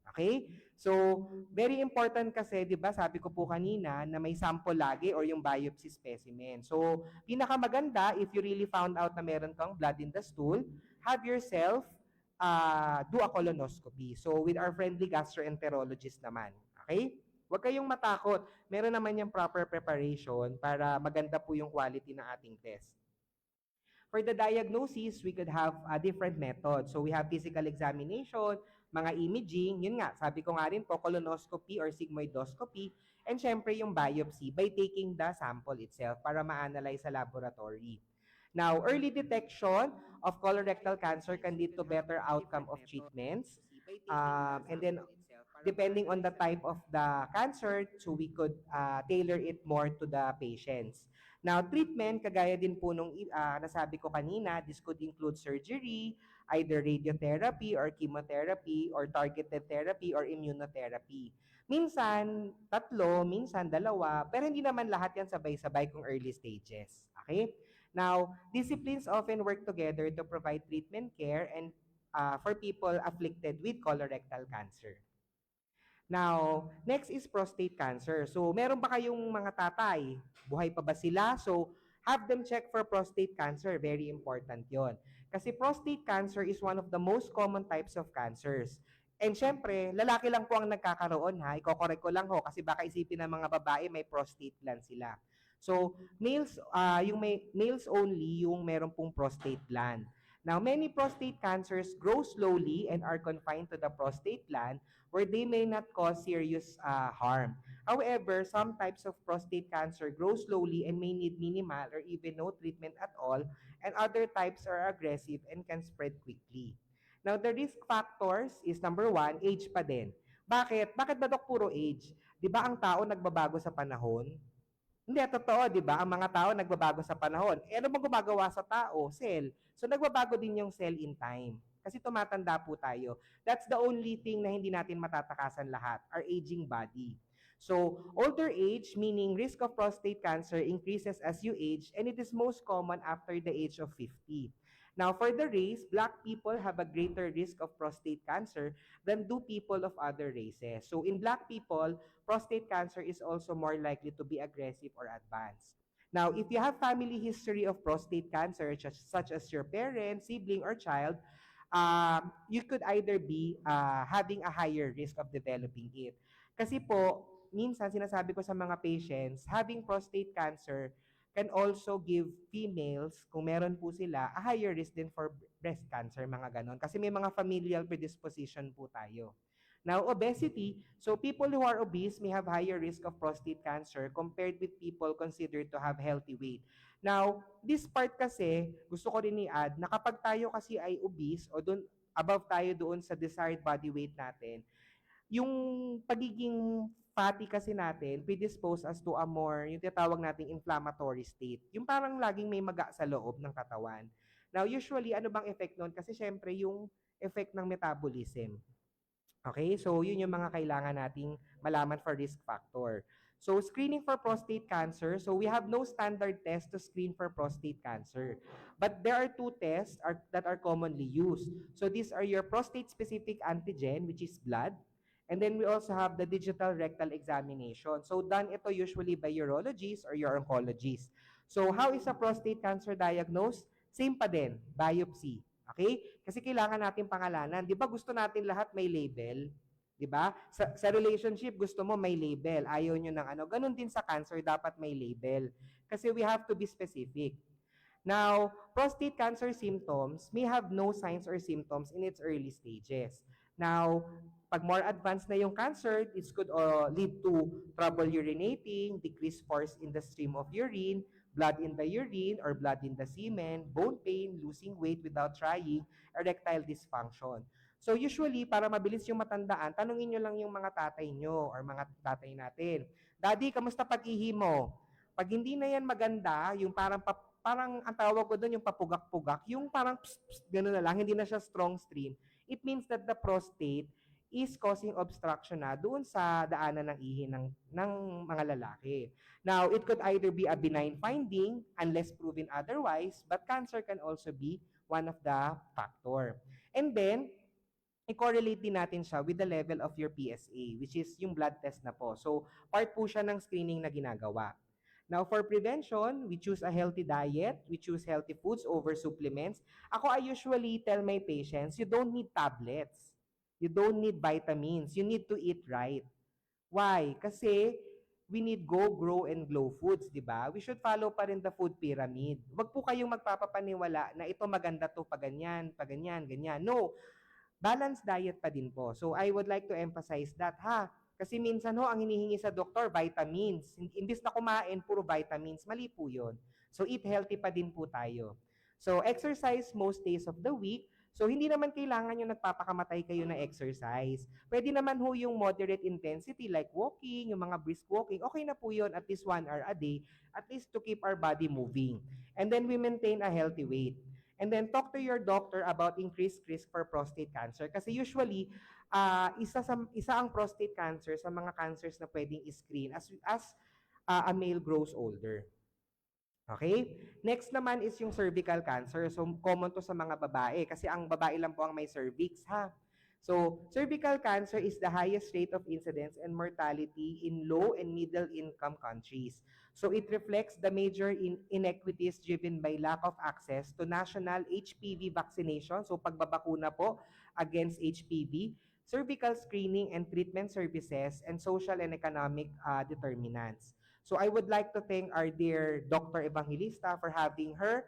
Okay? So, very important kasi, di ba, sabi ko po kanina na may sample lagi or yung biopsy specimen. So, pinakamaganda, if you really found out na meron kang blood in the stool, have yourself do a colonoscopy. So, with our friendly gastroenterologist naman. Okay? Huwag kayong matakot. Meron naman yung proper preparation para maganda po yung quality ng ating test. For the diagnosis, we could have a different method. So we have physical examination, mga imaging, yun nga, sabi ko nga rin po, colonoscopy or sigmoidoscopy, and syempre yung biopsy by taking the sample itself para ma-analyze sa laboratory. Now, early detection of colorectal cancer can lead to better outcome of treatments. And then, depending on the type of the cancer, so we could tailor it more to the patients. Now, treatment, kagaya din po nung nasabi ko kanina, this could include surgery, either radiotherapy or chemotherapy or targeted therapy or immunotherapy. Minsan, tatlo, minsan dalawa, pero hindi naman lahat yan sabay-sabay kung early stages. Okay? Now, disciplines often work together to provide treatment care and for people afflicted with colorectal cancer. Now, next is prostate cancer. So, meron ba kayong mga tatay? Buhay pa ba sila? So, have them check for prostate cancer. Very important yon. Kasi prostate cancer is one of the most common types of cancers. And syempre, lalaki lang po ang nagkakaroon ha. Iko-correct ko lang ho kasi baka isipin ng mga babae may prostate gland sila. So, males, males only yung meron pong prostate gland. Now, many prostate cancers grow slowly and are confined to the prostate gland where they may not cause serious harm. However, some types of prostate cancer grow slowly and may need minimal or even no treatment at all, and other types are aggressive and can spread quickly. Now, the risk factors is number 1, age pa din. Bakit? Bakit ba dok puro age? Di ba ang tao nagbabago sa panahon? Hindi, totoo, di ba? Ang mga tao nagbabago sa panahon. Eh, ano bang gumagawa sa tao? Cell. So, nagbabago din yung cell in time. Kasi tumatanda po tayo. That's the only thing na hindi natin matatakasan lahat, our aging body. So, older age, meaning risk of prostate cancer increases as you age, and it is most common after the age of 50. Now, for the race, Black people have a greater risk of prostate cancer than do people of other races. So, in Black people, prostate cancer is also more likely to be aggressive or advanced. Now, if you have family history of prostate cancer, such as your parent, sibling, or child, you could either be having a higher risk of developing it. Kasi po, minsan sinasabi ko sa mga patients, having prostate cancer can also give females, kung meron po sila, a higher risk din for breast cancer, mga ganon. Kasi may mga familial predisposition po tayo. Now, obesity, so people who are obese may have higher risk of prostate cancer compared with people considered to have healthy weight. Now, this part kasi, gusto ko rin i-add, na kapag tayo kasi ay obese o dun, above tayo doon sa desired body weight natin, yung pagiging fatty kasi natin predispose us to a more, yung tinatawag nating inflammatory state. Yung parang laging may maga sa loob ng katawan. Now, usually, ano bang effect nun? Kasi syempre, yung effect ng metabolism. Okay? So, yun yung mga kailangan nating malaman for risk factor. So, screening for prostate cancer. So, we have no standard test to screen for prostate cancer. But there are two tests that are commonly used. So, these are your prostate-specific antigen, which is blood. And then we also have the digital rectal examination. So, done ito usually by urologists or your oncologist. So, how is a prostate cancer diagnosed? Same pa din, biopsy. Okay? Kasi kailangan natin pangalanan. Di ba gusto natin lahat may label? Di ba? Sa relationship, gusto mo may label. Ayaw nyo ng ano. Ganon din sa cancer, dapat may label. Kasi we have to be specific. Now, prostate cancer symptoms may have no signs or symptoms in its early stages. Now, pag more advanced na yung cancer, this could lead to trouble urinating, decreased force in the stream of urine, blood in the urine or blood in the semen, bone pain, losing weight without trying, erectile dysfunction. So usually, para mabilis yung matandaan, tanungin nyo lang yung mga tatay nyo or mga tatay natin. Daddy, kamusta pag-ihi mo? Pag hindi na yan maganda, yung parang ang tawag ko doon yung papugak-pugak, yung parang gano'n na lang, hindi na siya strong stream, it means that the prostate is causing obstruction na doon sa daanan ng ihi ng mga lalaki. Now, it could either be a benign finding unless proven otherwise, but cancer can also be one of the factor. And then, i-correlate din natin siya with the level of your PSA, which is yung blood test na po. So, part po siya ng screening na ginagawa. Now, for prevention, we choose a healthy diet. We choose healthy foods over supplements. I usually tell my patients, you don't need tablets. You don't need vitamins. You need to eat right. Why? Kasi we need go, grow, and glow foods, di ba? We should follow pa rin the food pyramid. Huwag po kayong magpapapaniwala na ito maganda to pag ganyan, ganyan. No, balanced diet pa din po. So I would like to emphasize that, ha? Kasi minsan ho, ang hinihingi sa doktor, vitamins. Imbis na kumain, puro vitamins. Mali po yun. So eat healthy pa din po tayo. So exercise most days of the week. So hindi naman kailangan yung nagpapakamatay kayo na exercise. Pwede naman ho yung moderate intensity like walking, yung mga brisk walking. Okay na po yun, at least 1 hour a day, at least to keep our body moving. And then we maintain a healthy weight. And then talk to your doctor about increased risk for prostate cancer. Kasi usually, isa ang prostate cancer sa mga cancers na pwedeng screen as a male grows older. Okay? Next naman is yung cervical cancer. So, common to sa mga babae kasi ang babae lang po ang may cervix, ha? So, cervical cancer is the highest rate of incidence and mortality in low and middle income countries. So, it reflects the major inequities driven by lack of access to national HPV vaccination. So, pagbabakuna po against HPV, cervical screening and treatment services, and social and economic determinants. So I would like to thank our dear Dr. Evangelista for having her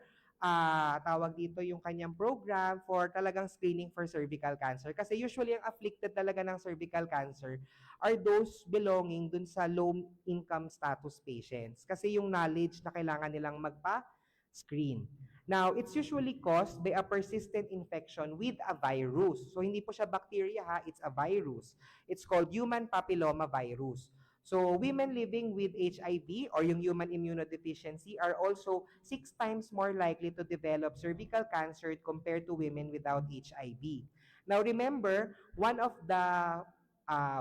tawag dito yung kanyang program for talagang screening for cervical cancer. Kasi usually ang afflicted talaga ng cervical cancer are those belonging dun sa low income status patients. Kasi yung knowledge na kailangan nilang magpa-screen. Now, it's usually caused by a persistent infection with a virus. So hindi po siya bacteria ha, it's a virus. It's called human papilloma virus. So, women living with HIV or yung human immunodeficiency are also 6 times more likely to develop cervical cancer compared to women without HIV. Now, remember, one of the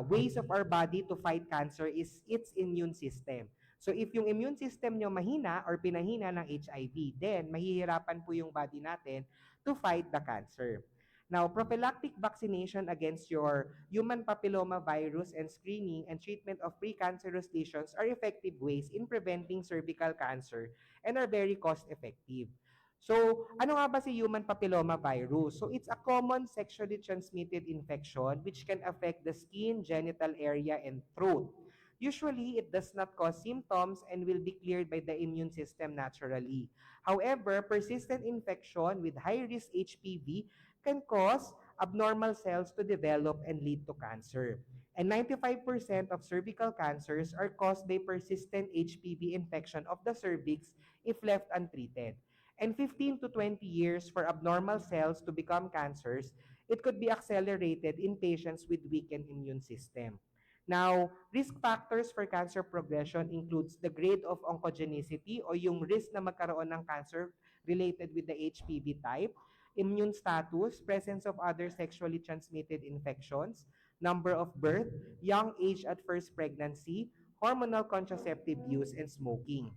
ways of our body to fight cancer is its immune system. So, if yung immune system nyo mahina or pinahina ng HIV, then mahihirapan po yung body natin to fight the cancer. Now, prophylactic vaccination against your human papilloma virus and screening and treatment of precancerous lesions are effective ways in preventing cervical cancer and are very cost-effective. So, ano nga ba si human papilloma virus? So, it's a common sexually transmitted infection which can affect the skin, genital area, and throat. Usually, it does not cause symptoms and will be cleared by the immune system naturally. However, persistent infection with high-risk HPV can cause abnormal cells to develop and lead to cancer. And 95% of cervical cancers are caused by persistent HPV infection of the cervix if left untreated. And 15 to 20 years for abnormal cells to become cancers, it could be accelerated in patients with weakened immune system. Now, risk factors for cancer progression includes the grade of oncogenicity o yung risk na magkaroon ng cancer related with the HPV type, immune status, presence of other sexually transmitted infections, number of birth, young age at first pregnancy, hormonal contraceptive use, and smoking.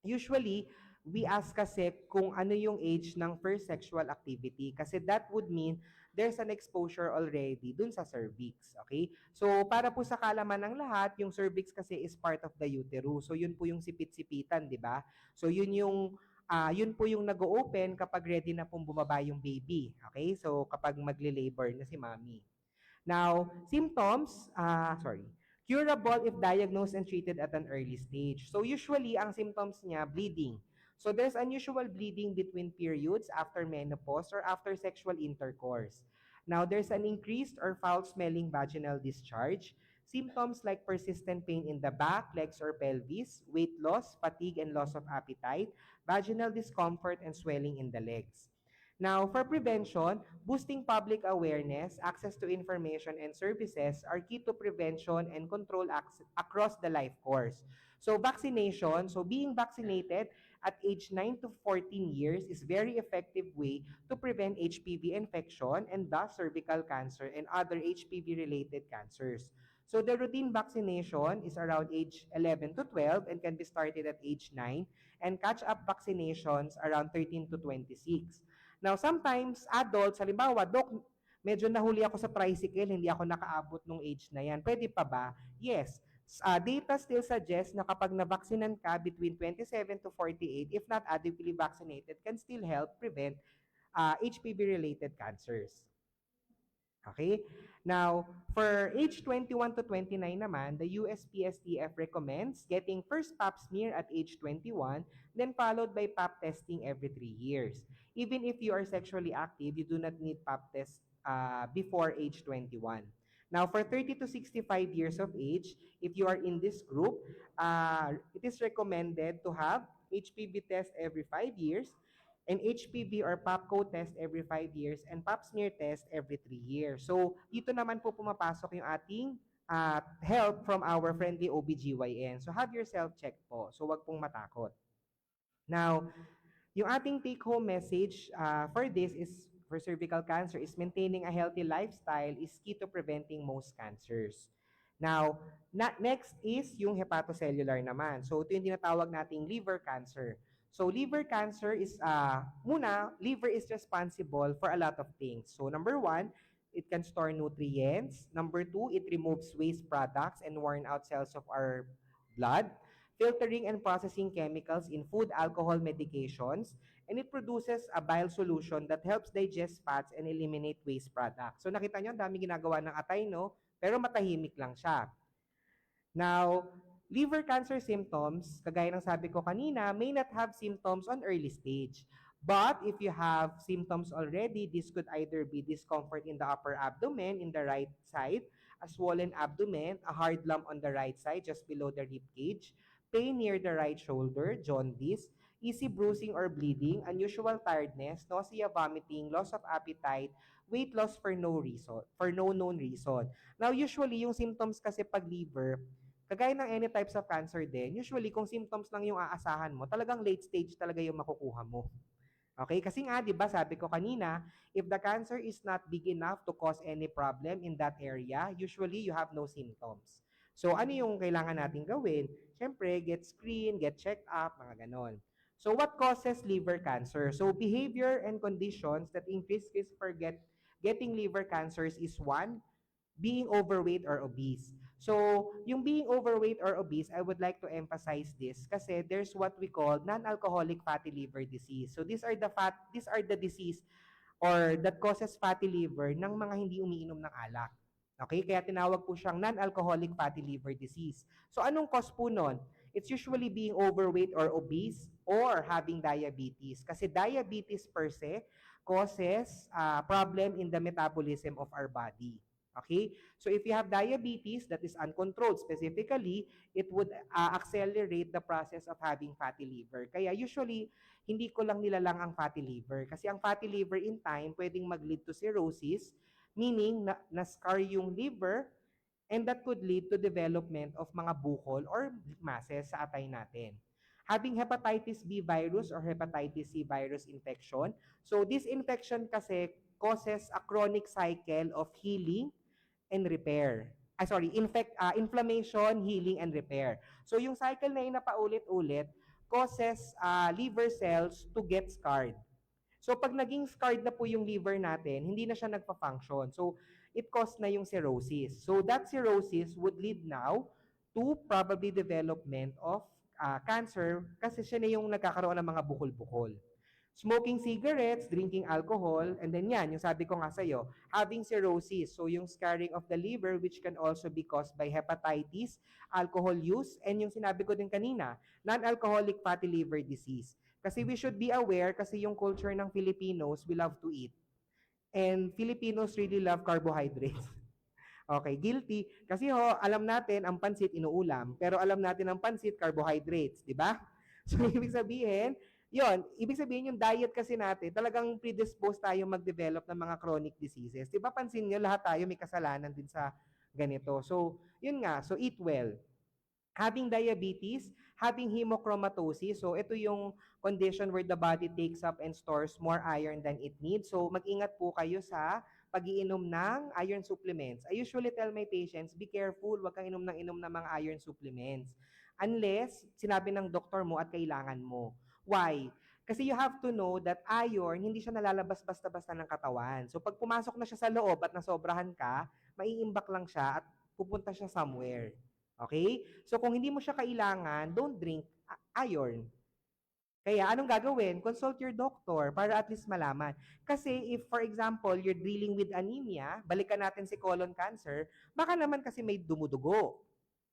Usually, we ask kasi kung ano yung age ng first sexual activity kasi that would mean there's an exposure already dun sa cervix, okay? So, para po sa kalaman ng lahat, yung cervix kasi is part of the uterus. So, yun po yung sipit-sipitan, di ba? So, yun po yung nag-open kapag ready na pong bumaba yung baby, okay? So, kapag magle-labor na si mommy. Now, symptoms, curable if diagnosed and treated at an early stage. So usually, ang symptoms niya, bleeding. So there's unusual bleeding between periods after menopause or after sexual intercourse. Now, there's an increased or foul-smelling vaginal discharge. Symptoms like persistent pain in the back, legs, or pelvis, weight loss, fatigue, and loss of appetite, vaginal discomfort, and swelling in the legs. Now, for prevention, boosting public awareness, access to information and services are key to prevention and control across the life course. So, vaccination, so being vaccinated at age 9 to 14 years is very effective way to prevent HPV infection and thus cervical cancer and other HPV-related cancers. So, the routine vaccination is around age 11 to 12 and can be started at age 9 and catch-up vaccinations around 13 to 26. Now, sometimes, adults, halimbawa, Dok, medyo nahuli ako sa tricycle, hindi ako nakaabot nung age na yan. Pwede pa ba? Yes. Data still suggests na kapag na-vaksinan ka between 27 to 48, if not adequately vaccinated, can still help prevent HPV-related cancers. Okay? Now, for age 21 to 29 naman, the USPSTF recommends getting first pap smear at age 21, then followed by pap testing every 3 years. Even if you are sexually active, you do not need pap test before age 21. Now, for 30 to 65 years of age, if you are in this group, it is recommended to have HPV test every 5 years, an HPV or PAPCO test every 5 years, and pap smear test every 3 years. So, dito naman po pumapasok yung ating help from our friendly OBGYN. So, have yourself checked po. So, wag pong matakot. Now, yung ating take-home message for this is, for cervical cancer, is maintaining a healthy lifestyle is key to preventing most cancers. Now, next is yung hepatocellular naman. So, ito yung tinatawag nating liver cancer. So, liver cancer is, liver is responsible for a lot of things. So, number 1, it can store nutrients. Number 2, it removes waste products and worn out cells of our blood, filtering and processing chemicals in food, alcohol, medications, and it produces a bile solution that helps digest fats and eliminate waste products. So, nakita nyo, ang dami ginagawa ng atay, no? Pero matahimik lang siya. Now, liver cancer symptoms, kagaya ng sabi ko kanina, may not have symptoms on early stage. But if you have symptoms already, this could either be discomfort in the upper abdomen in the right side, a swollen abdomen, a hard lump on the right side just below the rib cage, pain near the right shoulder, jaundice, easy bruising or bleeding, unusual tiredness, nausea, vomiting, loss of appetite, weight loss for no reason, for no known reason. Now, usually, yung symptoms kasi pag liver, kagaya ng any types of cancer din, usually kung symptoms lang yung aasahan mo, talagang late stage talaga yung makukuha mo. Okay? Kasi nga, di ba, sabi ko kanina, if the cancer is not big enough to cause any problem in that area, usually you have no symptoms. So, ano yung kailangan natin gawin? Siyempre, get screened, get checked up, mga ganon. So, what causes liver cancer? So, behavior and conditions that increase risk for getting liver cancers is 1, being overweight or obese. So, yung being overweight or obese, I would like to emphasize this kasi there's what we call non-alcoholic fatty liver disease. So, these are the disease or that causes fatty liver ng mga hindi umiinom ng alak. Okay? Kaya tinawag po siyang non-alcoholic fatty liver disease. So, anong cause po nun? It's usually being overweight or obese or having diabetes. Kasi diabetes per se causes problem in the metabolism of our body. Okay? So if you have diabetes that is uncontrolled specifically, it would accelerate the process of having fatty liver. Kaya usually, hindi ko lang nilalang ang fatty liver. Kasi ang fatty liver in time, pwedeng mag-lead to cirrhosis, meaning na-scar yung liver, and that could lead to development of mga bukol or masses sa atay natin. having hepatitis B virus or hepatitis C virus infection. So this infection kasi causes a chronic cycle of healing and repair. Inflammation, healing, and repair. So yung cycle na yun na paulit-ulit causes liver cells to get scarred. So pag naging scarred na po yung liver natin, hindi na siya nagpa-function. So it caused na yung cirrhosis. So that cirrhosis would lead now to probably development of cancer kasi siya na yung nagkakaroon ng mga bukol-bukol. Smoking cigarettes, drinking alcohol, and then yan, yung sabi ko nga sa'yo, having cirrhosis, so yung scarring of the liver which can also be caused by hepatitis, alcohol use, and yung sinabi ko din kanina, non-alcoholic fatty liver disease. Kasi we should be aware kasi yung culture ng Filipinos, we love to eat. And Filipinos really love carbohydrates. Okay, guilty. Kasi alam natin ang pansit inuulam, pero alam natin ang pansit carbohydrates, di ba? So ibig sabihin yung diet kasi natin, talagang predisposed tayo mag-develop ng mga chronic diseases. Di ba pansin nyo, lahat tayo may kasalanan din sa ganito. So, yun nga, so eat well. Having diabetes, having hemochromatosis, so ito yung condition where the body takes up and stores more iron than it needs. So, mag-ingat po kayo sa pag-iinom ng iron supplements. I usually tell my patients, be careful, huwag kang inom ng mga iron supplements. Unless, sinabi ng doktor mo at kailangan mo. Why? Kasi you have to know that iron, hindi siya nalalabas basta-basta ng katawan. So, pag pumasok na siya sa loob at nasobrahan ka, maiimbak lang siya at pupunta siya somewhere. Okay? So, kung hindi mo siya kailangan, don't drink iron. Kaya anong gagawin? Consult your doctor para at least malaman. Kasi if, for example, you're dealing with anemia, balikan natin si colon cancer, baka naman kasi may dumudugo.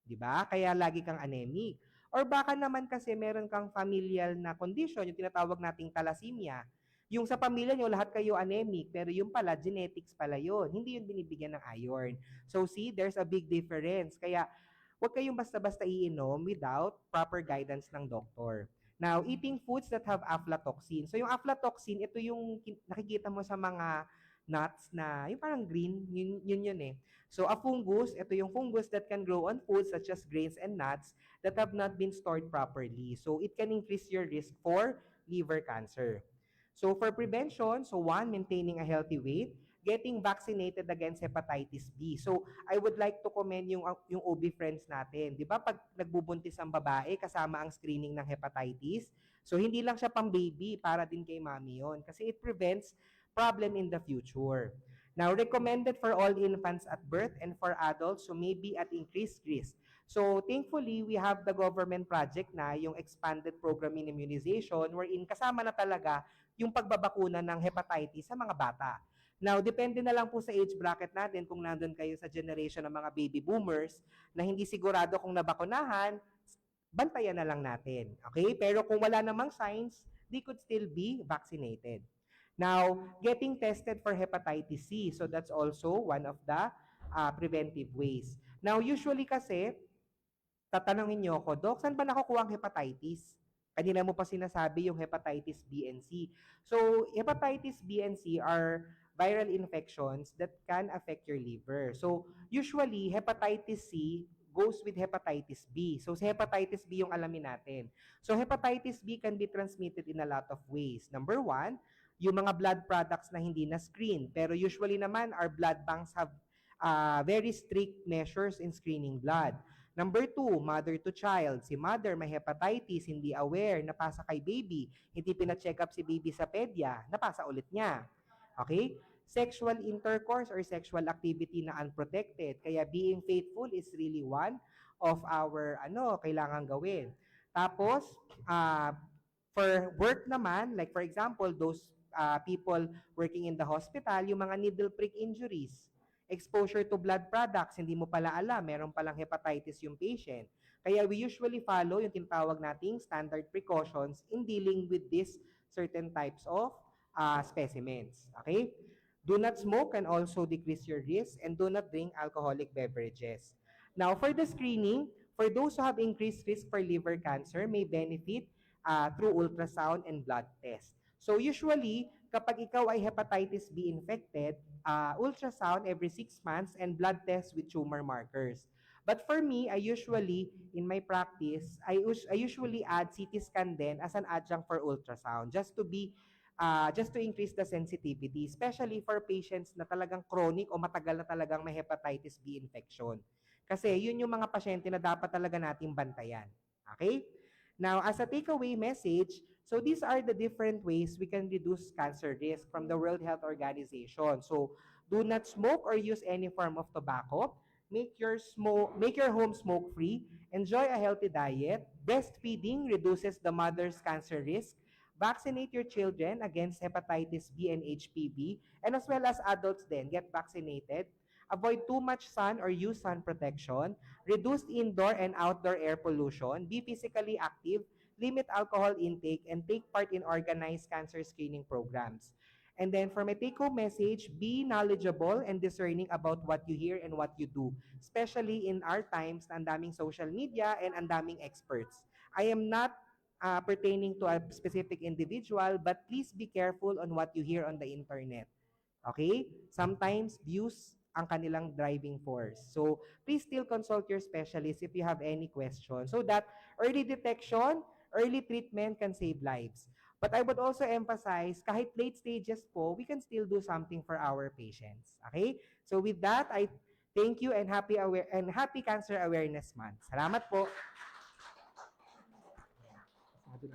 Di ba? Kaya lagi kang anemic. Or baka naman kasi meron kang familial na condition, yung tinatawag nating thalassemia. Yung sa pamilya nyo, lahat kayo anemic, pero yung pala, genetics pala yun. Hindi yun binibigyan ng iron. So see, there's a big difference. Kaya huwag kayong basta-basta iinom without proper guidance ng doktor. Now, eating foods that have aflatoxin. So yung aflatoxin, ito yung nakikita mo sa mga nuts na, yung parang green, yun eh. So a fungus, ito yung fungus that can grow on foods such as grains and nuts that have not been stored properly. So it can increase your risk for liver cancer. So for prevention, so one, maintaining a healthy weight, getting vaccinated against hepatitis B. So I would like to commend yung OB friends natin. 'Di ba pag nagbubuntis ang babae kasama ang screening ng hepatitis? So hindi lang siya pang baby, para din kay mommy 'yon kasi it prevents problem in the future. Now, recommended for all infants at birth and for adults who may be at increased risk. So, thankfully, we have the government project na yung expanded program in immunization wherein kasama na talaga yung pagbabakuna ng hepatitis sa mga bata. Now, depende na lang po sa age bracket natin kung nandun kayo sa generation ng mga baby boomers na hindi sigurado kung nabakunahan, bantayan na lang natin. Okay? Pero kung wala namang signs, they could still be vaccinated. Now, getting tested for hepatitis C. So that's also one of the preventive ways. Now, usually kasi, tatanungin niyo ako, Doc, saan ba nakukuha ang hepatitis? Kanina mo pa sinasabi yung hepatitis B and C. So, hepatitis B and C are viral infections that can affect your liver. So, usually, hepatitis C goes with hepatitis B. So, sa hepatitis B yung alamin natin. So, hepatitis B can be transmitted in a lot of ways. Number one, yung mga blood products na hindi na-screen. Pero usually naman, our blood banks have very strict measures in screening blood. Number two, mother to child. Si mother may hepatitis, hindi aware, napasa kay baby. Hindi pina-check up si baby sa pedya, napasa ulit niya. Okay? Sexual intercourse or sexual activity na unprotected. Kaya being faithful is really one of our kailangan gawin. Tapos, for work naman, like for example, those people working in the hospital, yung mga needle prick injuries, exposure to blood products, hindi mo pala alam, meron palang hepatitis yung patient. Kaya we usually follow yung tinatawag nating standard precautions in dealing with these certain types of specimens. Okay? Do not smoke can also decrease your risk, and do not drink alcoholic beverages. Now, for the screening, for those who have increased risk for liver cancer, may benefit through ultrasound and blood test. So usually, kapag ikaw ay hepatitis B infected, ultrasound every 6 months and blood test with tumor markers. But for me, I usually, in my practice, I usually add CT scan then as an adjunct for ultrasound just to increase the sensitivity, especially for patients na talagang chronic o matagal na talagang may hepatitis B infection. Kasi yun yung mga pasyente na dapat talaga nating bantayan. Okay? Now, as a takeaway message, so these are the different ways we can reduce cancer risk from the World Health Organization. So, do not smoke or use any form of tobacco. Make your home smoke free. Enjoy a healthy diet. Breastfeeding reduces the mother's cancer risk. Vaccinate your children against hepatitis B and HPV, and as well as adults then get vaccinated. Avoid too much sun or use sun protection. Reduce indoor and outdoor air pollution. Be physically active. Limit alcohol intake and take part in organized cancer screening programs. And then for my take-home message, be knowledgeable and discerning about what you hear and what you do, especially in our times na ang daming social media and ang daming experts. I am not pertaining to a specific individual, but please be careful on what you hear on the internet. Okay? Sometimes views ang kanilang driving force. So please still consult your specialist if you have any questions so that early detection, early treatment can save lives. But I would also emphasize, kahit late stages po, we can still do something for our patients. Okay? So with that, I thank you and happy Cancer Awareness Month. Salamat po.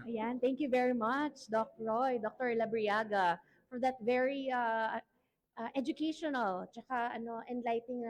Ayan, thank you very much, Doc Roy, Dr. Labriaga, for that very educational, tsaka enlightening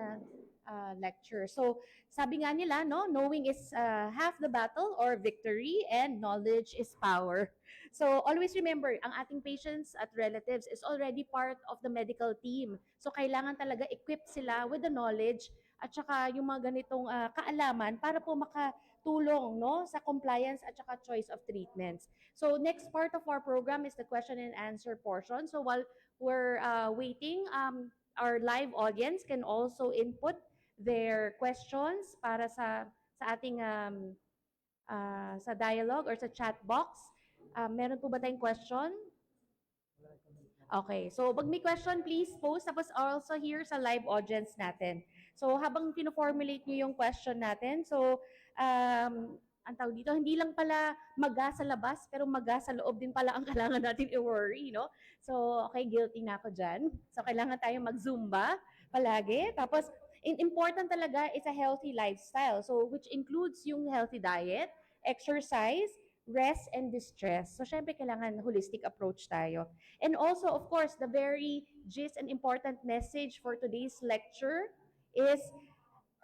lecture. So, sabi nga nila, no, knowing is half the battle or victory, and knowledge is power. So, always remember, ang ating patients at relatives is already part of the medical team. So, kailangan talaga equip sila with the knowledge at saka yung mga ganitong kaalaman para po makatulong, no, sa compliance at saka choice of treatments. So, next part of our program is the question and answer portion. So, while we're waiting, our live audience can also input their questions para sa ating sa dialogue or sa chat box. Meron po ba tayong question? Okay. So, pag may question, please post. Tapos also here sa live audience natin. So, habang pino-formulate nyo yung question natin, so, ang tawag dito, hindi lang pala maga sa labas, pero maga sa loob din pala ang kailangan natin i-worry, no? So, okay, guilty na ako dyan. So, kailangan tayo mag-Zumba palagi. Tapos, important talaga is a healthy lifestyle. So, which includes yung healthy diet, exercise, rest, and distress. So, syempre, kailangan holistic approach tayo. And also, of course, the very gist and important message for today's lecture is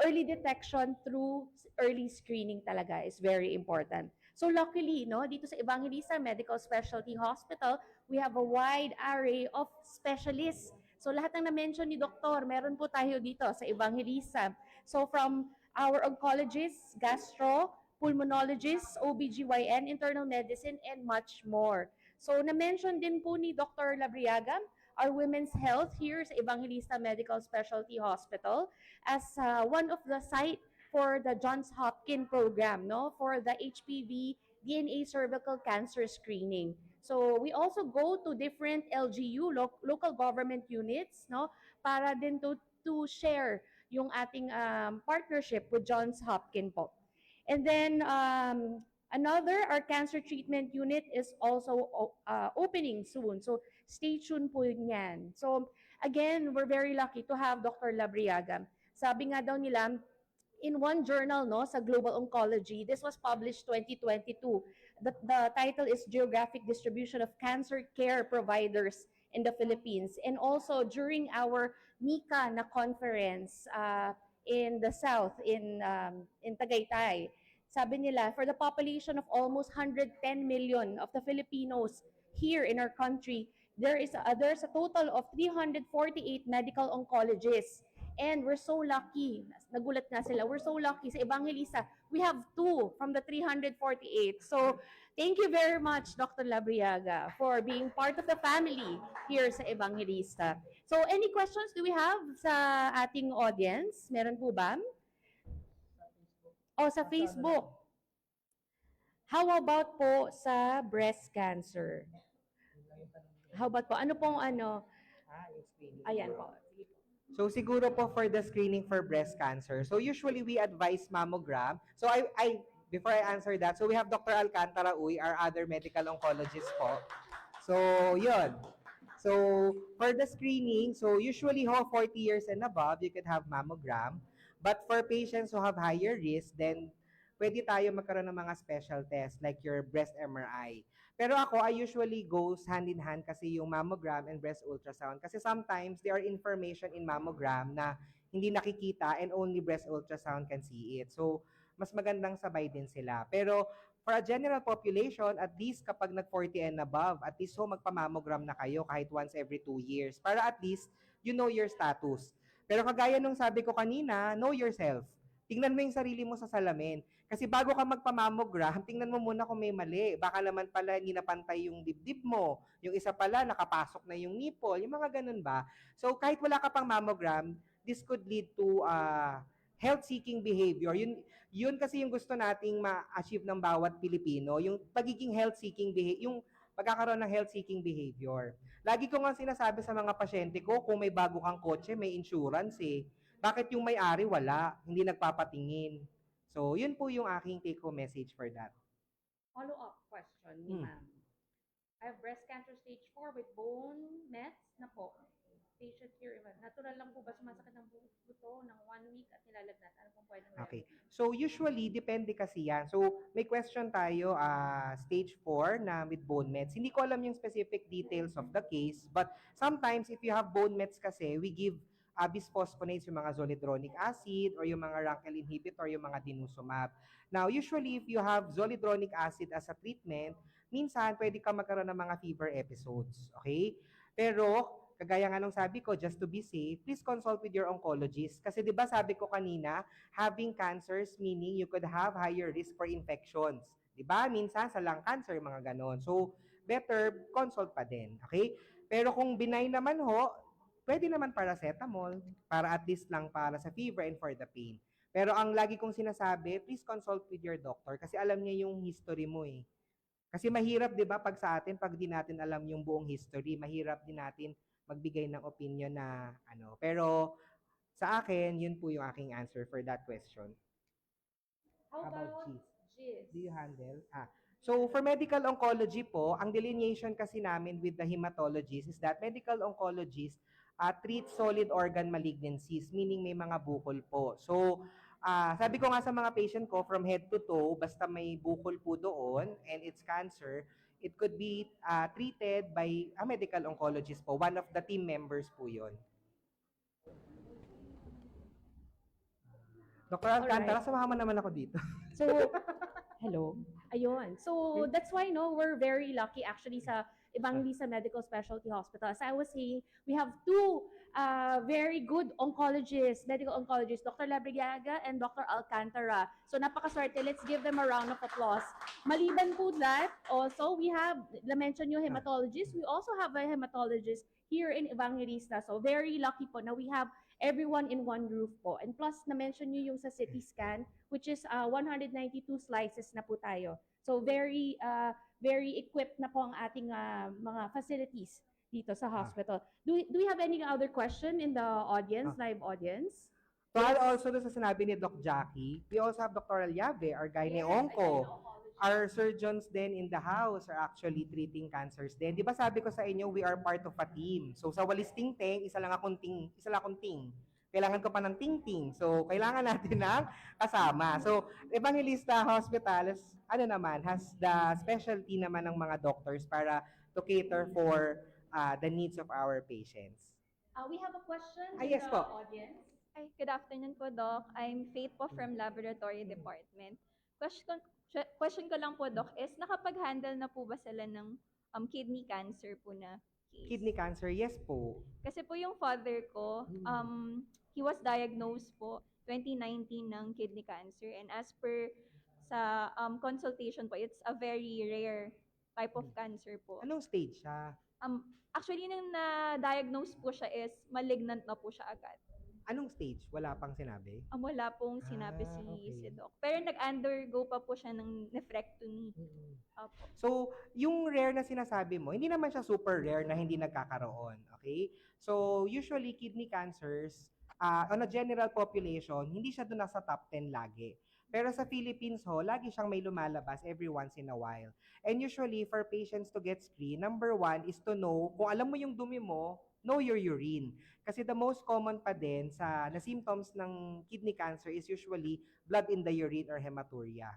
early detection through early screening talaga is very important. So luckily, no, dito sa Evangelista Medical Specialty Hospital, we have a wide array of specialists. So lahat ng na-mention ni Doktor, meron po tayo dito sa Evangelista. So from our oncologists, gastro, pulmonologists, OBGYN, internal medicine, and much more. So na-mention din po ni Dr. Labriaga, our women's health here sa Evangelista Medical Specialty Hospital as one of the site for the Johns Hopkins program, no, for the HPV DNA cervical cancer screening. So we also go to different LGU, local government units, no, para din to share yung ating partnership with Johns Hopkins po. And then our cancer treatment unit is also opening soon. So stay tuned po yan. So again, we're very lucky to have Dr. Labriaga. Sabi nga daw nila, in one journal, no, sa Global Oncology, this was published 2022. The title is Geographic Distribution of Cancer Care Providers in the Philippines. And also during our MICA na conference in the South, in Tagaytay, sabi nila, for the population of almost 110 million of the Filipinos here in our country, there's a total of 348 medical oncologists. And we're so lucky, nagulat nga sila, we're so lucky sa Evangelista, we have 2 from the 348. So, thank you very much, Dr. Labriaga, for being part of the family here sa Evangelista. So, any questions do we have sa ating audience? Meron po ba? O, sa Facebook. How about po sa breast cancer? How about po? Ano pong ano?
Yung screening.
Ayan po.
So siguro po for the screening for breast cancer. So usually we advise mammogram. So I before I answer that, so we have Dr. Alcantara Uy, our other medical oncologist po. So yun. So for the screening, so usually ho 40 years and above, you could have mammogram. But for patients who have higher risk, then pwede tayo magkaroon ng mga special tests like your breast MRI. Pero ako, I usually goes hand in hand kasi yung mammogram and breast ultrasound. Kasi sometimes there are information in mammogram na hindi nakikita and only breast ultrasound can see it. So, mas magandang sabay din sila. Pero for a general population, at least kapag nag-40 and above, at least magpa-mammogram na kayo kahit once every 2 years. Para at least you know your status. Pero kagaya nung sabi ko kanina, know yourself. Tingnan mo yung sarili mo sa salamin. Kasi bago ka magpa-mammogram, tingnan mo muna kung may mali. Baka naman pala hindi napantay yung dibdib mo. Yung isa pala, nakapasok na yung nipple. Yung mga ganun ba? So kahit wala ka pang mammogram, this could lead to health-seeking behavior. Yun kasi yung gusto nating ma-achieve ng bawat Pilipino, yung pagiging health-seeking behavior, yung pagkakaroon ng health-seeking behavior. Lagi ko nga sinasabi sa mga pasyente ko, kung may bago kang kotse, may insurance eh. Bakit yung may-ari wala, hindi nagpapatingin? So, yun po yung aking take-home message for that.
Follow-up question ni
Hmm.
ma'am. I have breast cancer stage 4 with bone mets na po. Patient here, natural lang po ba sumasakit ng buto ng 1 week at nilalagnat? Ano pong pwedeng
Okay.
remedy?
So, usually, depende kasi yan. So, may question tayo, stage 4 na with bone mets. Hindi ko alam yung specific details of the case, but sometimes, if you have bone mets kasi, we give bisphosphonates, yung mga zoledronic acid, or yung mga RANKL inhibitor, yung mga denosumab. Now, usually, if you have zoledronic acid as a treatment, minsan, pwede ka magkaroon ng mga fever episodes. Okay? Pero, kagaya nga nung sabi ko, just to be safe, please consult with your oncologist. Kasi di ba sabi ko kanina, having cancers meaning you could have higher risk for infections. Di ba? Minsan sa lung cancer, mga ganon. So, better consult pa din. Okay? Pero kung benign naman ho, pwede naman paracetamol para at least lang para sa fever and for the pain. Pero ang lagi kong sinasabi, please consult with your doctor kasi alam niya yung history mo eh. Kasi mahirap 'di ba pag sa atin pag di natin alam yung buong history, mahirap din natin magbigay ng opinion na ano. Pero sa akin, yun po yung aking answer for that question.
How
How about
about
GIS?
GIS?
Do you handle? So for medical oncology po, ang delineation kasi namin with the hematologist is that medical oncologist treat solid organ malignancies, meaning may mga bukol po. So sabi ko nga sa mga patient ko, from head to toe, basta may bukol po doon and it's cancer, it could be treated by a medical oncologist po. One of the team members po yun. Dr. Alcantara, samahan mo naman ako dito.
So, hello. Ayun. So, that's why we're very lucky actually sa Evangelista Medical Specialty Hospital. As I was saying, we have two very good oncologists, medical oncologists, Dr. Labrigaga and Dr. Alcantara. So, napakaswerte. Let's give them a round of applause. Maliban po that, also, we have, na-mention yung hematologist. We also have a hematologist here in Evangelista. So, very lucky po na we have everyone in one roof po. And plus, na-mention nyo yung sa CT scan, which is 192 slices na po tayo. So, very equipped na po ang ating mga facilities dito sa hospital. Do we have any other question in the audience, live audience?
To add also doon sa sinabi ni Doc Jackie, we also have Dr. Aliave, our gyne-onco. Our surgeons then in the house are actually treating cancers din. Di ba sabi ko sa inyo, we are part of a team. So sa walis ting-ting, isa lang akong ting. Kailangan ko pa ng ting-ting. So kailangan natin ng kasama. So Evangelista Hospital has the specialty naman ng mga doctors para to cater for the needs of our patients.
We have a question
Yes
in the
po.
audience.
Hi, good afternoon po, Doc. I'm Faith po from Laboratory Department. Question ko lang po, Doc, is nakapag-handle na po ba sila ng kidney cancer po na case?
Kidney cancer, yes po.
Kasi po yung father ko, he was diagnosed po 2019 ng kidney cancer, and as per sa consultation po, it's a very rare type of cancer po.
Anong stage siya?
Actually, nung na-diagnose po siya is malignant na po siya agad.
Anong stage? Wala pang sinabi?
Wala pong sinabi
Ah,
si
okay.
Doc. Pero nag-undergo pa po siya ng nephrectomy. Opo.
So, yung rare na sinasabi mo, hindi naman siya super rare na hindi nagkakaroon, okay? So, usually kidney cancers, on a general population, hindi siya doon nasa top 10 lagi. Pero sa Philippines ho, lagi siyang may lumalabas every once in a while. And usually, for patients to get screened, number one is to know, kung alam mo yung dumi mo, know your urine. Kasi the most common pa din na symptoms ng kidney cancer is usually blood in the urine or hematuria.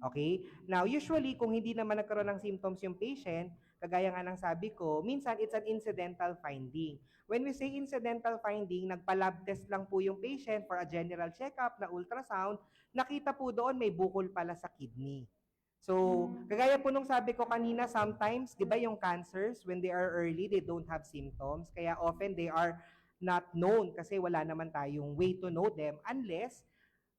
Okay? Now, usually, kung hindi naman nagkaroon ng symptoms yung patient, kagaya nga ng sabi ko, minsan it's an incidental finding. When we say incidental finding, nagpa-lab test lang po yung patient for a general checkup na ultrasound, nakita po doon may bukol pala sa kidney. So, kagaya po nung sabi ko kanina, sometimes, di ba yung cancers, when they are early, they don't have symptoms. Kaya often they are not known kasi wala naman tayong way to know them unless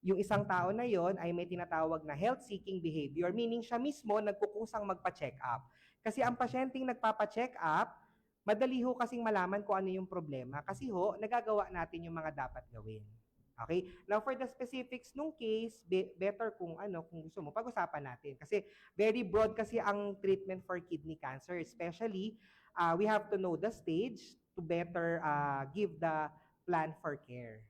yung isang tao na yon ay may tinatawag na health-seeking behavior, meaning siya mismo nagkukusang magpa-check up. Kasi ang pasyenteng nagpapa-check up, madali ho kasing malaman kung ano yung problema kasi ho, nagagawa natin yung mga dapat gawin. Okay? Now, for the specifics nung case, better kung gusto mo, pag-usapan natin. Kasi very broad kasi ang treatment for kidney cancer. Especially, we have to know the stage to better give the plan for care.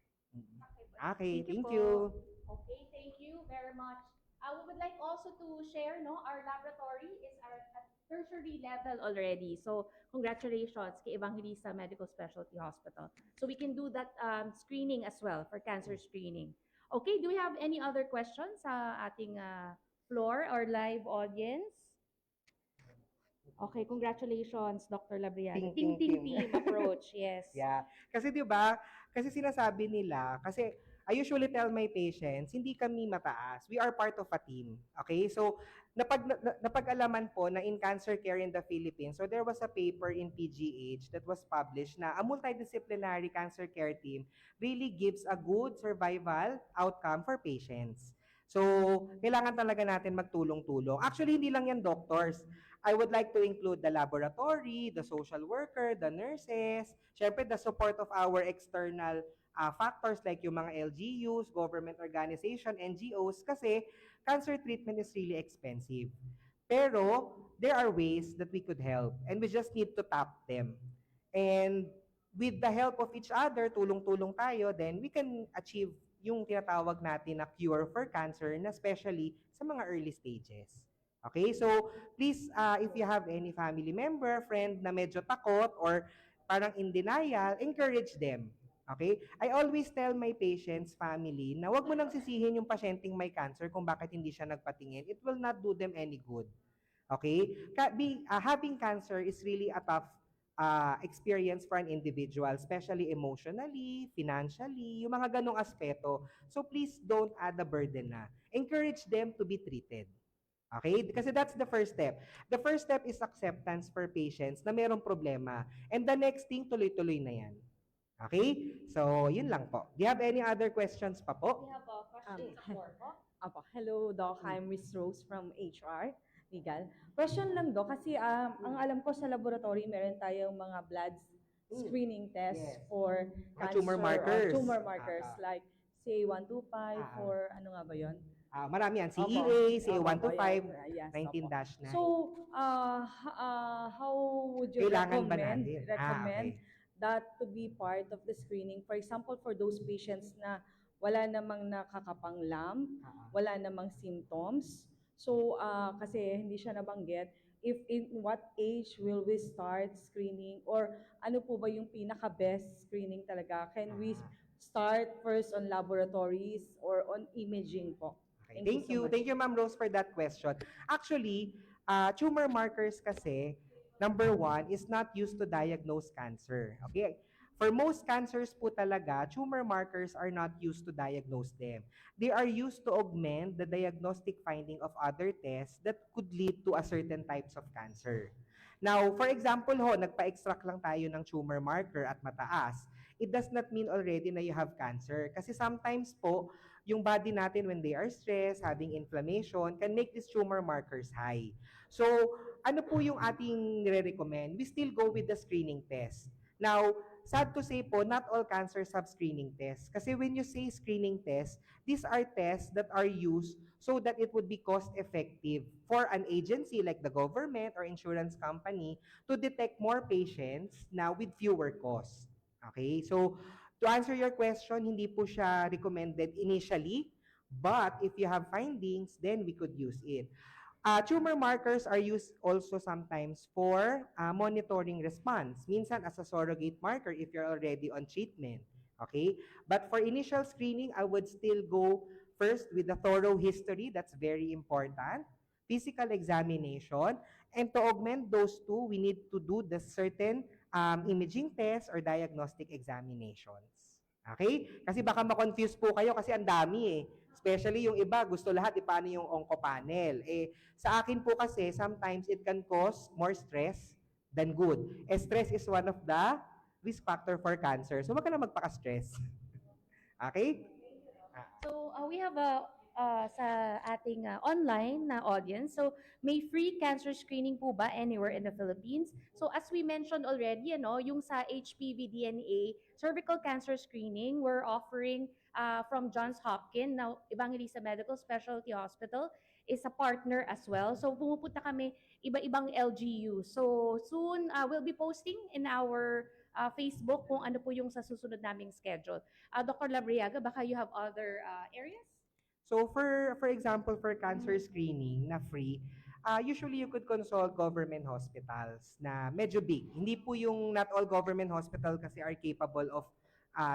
Okay, thank you.
Okay, thank you very much. We would like also to share, no, our laboratory is at tertiary level already. So, congratulations kay Evangelista Medical Specialty Hospital. So, we can do that screening as well for cancer screening. Okay, do we have any other questions sa ating floor or live audience? Okay, congratulations, Dr. Labriano.
Ting, ting, ting.
Team approach, yes.
Yeah. Kasi 'di ba? Kasi sinasabi nila, kasi I usually tell my patients, hindi kami mataas. We are part of a team. Okay? So, napag-alaman po na in cancer care in the Philippines, so there was a paper in PGH that was published na a multidisciplinary cancer care team really gives a good survival outcome for patients. So, kailangan talaga natin magtulong-tulong. Actually, hindi lang yan doctors. I would like to include the laboratory, the social worker, the nurses, syempre the support of our external factors like yung mga LGUs, government organization, NGOs, kasi cancer treatment is really expensive. Pero there are ways that we could help and we just need to tap them. And with the help of each other, tulong-tulong tayo, then we can achieve yung tinatawag natin na cure for cancer, na especially sa mga early stages. Okay, so please, if you have any family member, friend na medyo takot or parang in denial, encourage them. Okay? I always tell my patients, family, na wag mo nang sisihin yung pasyenteng may cancer kung bakit hindi siya nagpatingin. It will not do them any good. Okay? Having cancer is really a tough experience for an individual, especially emotionally, financially, yung mga ganong aspeto. So please don't add the burden na. Encourage them to be treated. Okay? Kasi that's the first step. The first step is acceptance for patients na mayroong problema. And the next thing, tuloy-tuloy na yan. Okay? So, yun lang po. Do you have any other questions pa po?
We have a question sa floor po.
Apo. Hello, Doc. I'm Miss Rose from HR, legal. Question lang, Doc, kasi ang alam ko sa laboratory, meron tayong mga blood screening test
Yes.
for
Mga
cancer
tumor
or
markers.
tumor markers like CA125 or ano nga ba yun?
Marami yan.
Opo.
CEA,
Opo,
CA125,
yes,
19-9.
So, how would you
Kailangan ba
recommend,
natin? Okay.
that to be part of the screening? For example, for those patients na wala namang nakakapanglam, wala namang symptoms. So, kasi hindi siya nabanggit, if in what age will we start screening or ano po ba yung pinaka-best screening talaga? Can we start first on laboratories or on imaging po?
Okay. Thank you. Thank you, Ma'am Rose, for that question. Actually, tumor markers kasi, number one, is not used to diagnose cancer. Okay? For most cancers po talaga, tumor markers are not used to diagnose them. They are used to augment the diagnostic finding of other tests that could lead to a certain types of cancer. Now, for example ho, nagpa-extract lang tayo ng tumor marker at mataas. It does not mean already na you have cancer. Kasi sometimes po, yung body natin when they are stressed, having inflammation, can make these tumor markers high. So, ano po yung ating nire-recommend? We still go with the screening test. Now, sad to say po, not all cancers have screening tests. Kasi when you say screening tests, these are tests that are used so that it would be cost-effective for an agency like the government or insurance company to detect more patients na with fewer costs. Okay? So, to answer your question, hindi po siya recommended initially, but if you have findings, then we could use it. Tumor markers are used also sometimes for monitoring response. Minsan as a surrogate marker if you're already on treatment. Okay? But for initial screening, I would still go first with the thorough history. That's very important. Physical examination. And to augment those two, we need to do the certain imaging tests or diagnostic examinations. Okay? Kasi baka ma-confuse po kayo kasi ang dami eh. Especially yung iba, gusto lahat, paano yung oncopanel. Sa akin po kasi, sometimes it can cause more stress than good. Stress is one of the risk factor for cancer. So, wag ka na magpaka-stress. Okay?
So we have sa ating online na audience. So may free cancer screening po ba anywhere in the Philippines? So as we mentioned already, yung sa HPV DNA cervical cancer screening, we're offering from Johns Hopkins, now Evangelista Medical Specialty Hospital is a partner as well. So pumupunta kami iba-ibang LGU. So soon we'll be posting in our Facebook kung ano po yung sa susunod naming schedule. Dr. Labriaga, baka you have other areas?
So for example, for cancer screening na free, usually you could consult government hospitals na medyo big. Hindi po yung not all government hospital kasi are capable of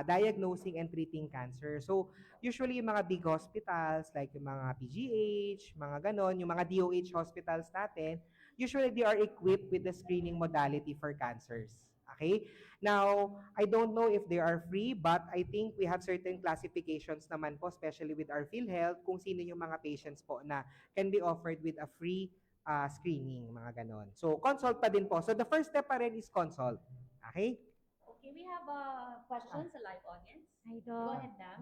diagnosing and treating cancer. So usually yung mga big hospitals like yung mga PGH, mga ganon, yung mga DOH hospitals natin, usually they are equipped with the screening modality for cancers. Okay? Now, I don't know if they are free, but I think we have certain classifications naman po, especially with our PhilHealth, kung sino yung mga patients po na can be offered with a free screening, mga ganon. So, consult pa din po. So, the first step pa rin is consult. Okay?
Okay, we have a question sa live audience.
Hi,
Go
Doc.
ahead, ma'am.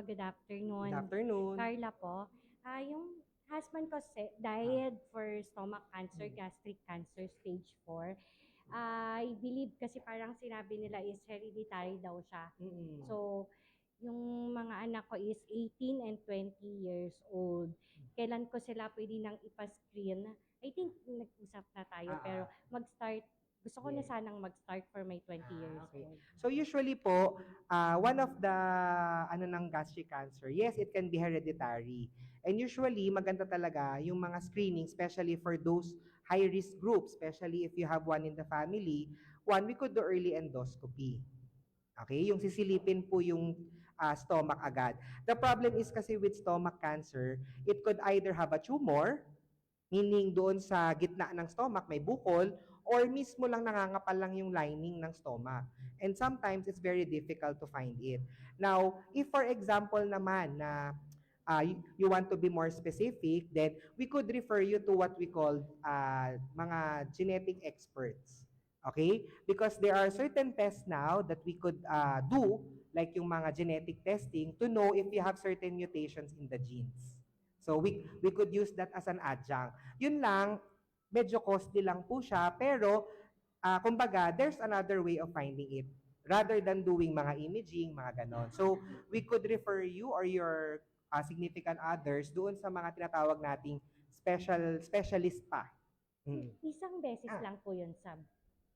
Good afternoon.
Good afternoon.
Carla po. Yung husband ko died for stomach cancer, gastric cancer, stage 4. I believe kasi parang sinabi nila is hereditary daw siya.
Mm-mm.
So, yung mga anak ko is 18 and 20 years old. Kailan ko sila pwede nang ipa-screen? I think nag-usap na tayo, pero mag-start, gusto ko na
Yes.
sanang mag-start for my 20 years
Okay.
old.
So usually po, one of the ng gastric cancer, yes, it can be hereditary. And usually, maganda talaga yung mga screening, especially for those high-risk groups, especially if you have one in the family. One, we could do early endoscopy. Okay? Yung sisilipin po yung stomach agad. The problem is kasi with stomach cancer, it could either have a tumor, meaning doon sa gitna ng stomach may bukol, or mismo lang nangangapal lang yung lining ng stomach. And sometimes it's very difficult to find it. Now, if for example naman na you want to be more specific, then we could refer you to what we call mga genetic experts. Okay? Because there are certain tests now that we could do, like yung mga genetic testing, to know if you have certain mutations in the genes. So we could use that as an adjunct. Yun lang, medyo costly lang po siya, pero kumbaga, there's another way of finding it rather than doing mga imaging, mga ganon. So we could refer you or your significant others doon sa mga tinatawag nating specialist pa.
Isang beses lang po yun sa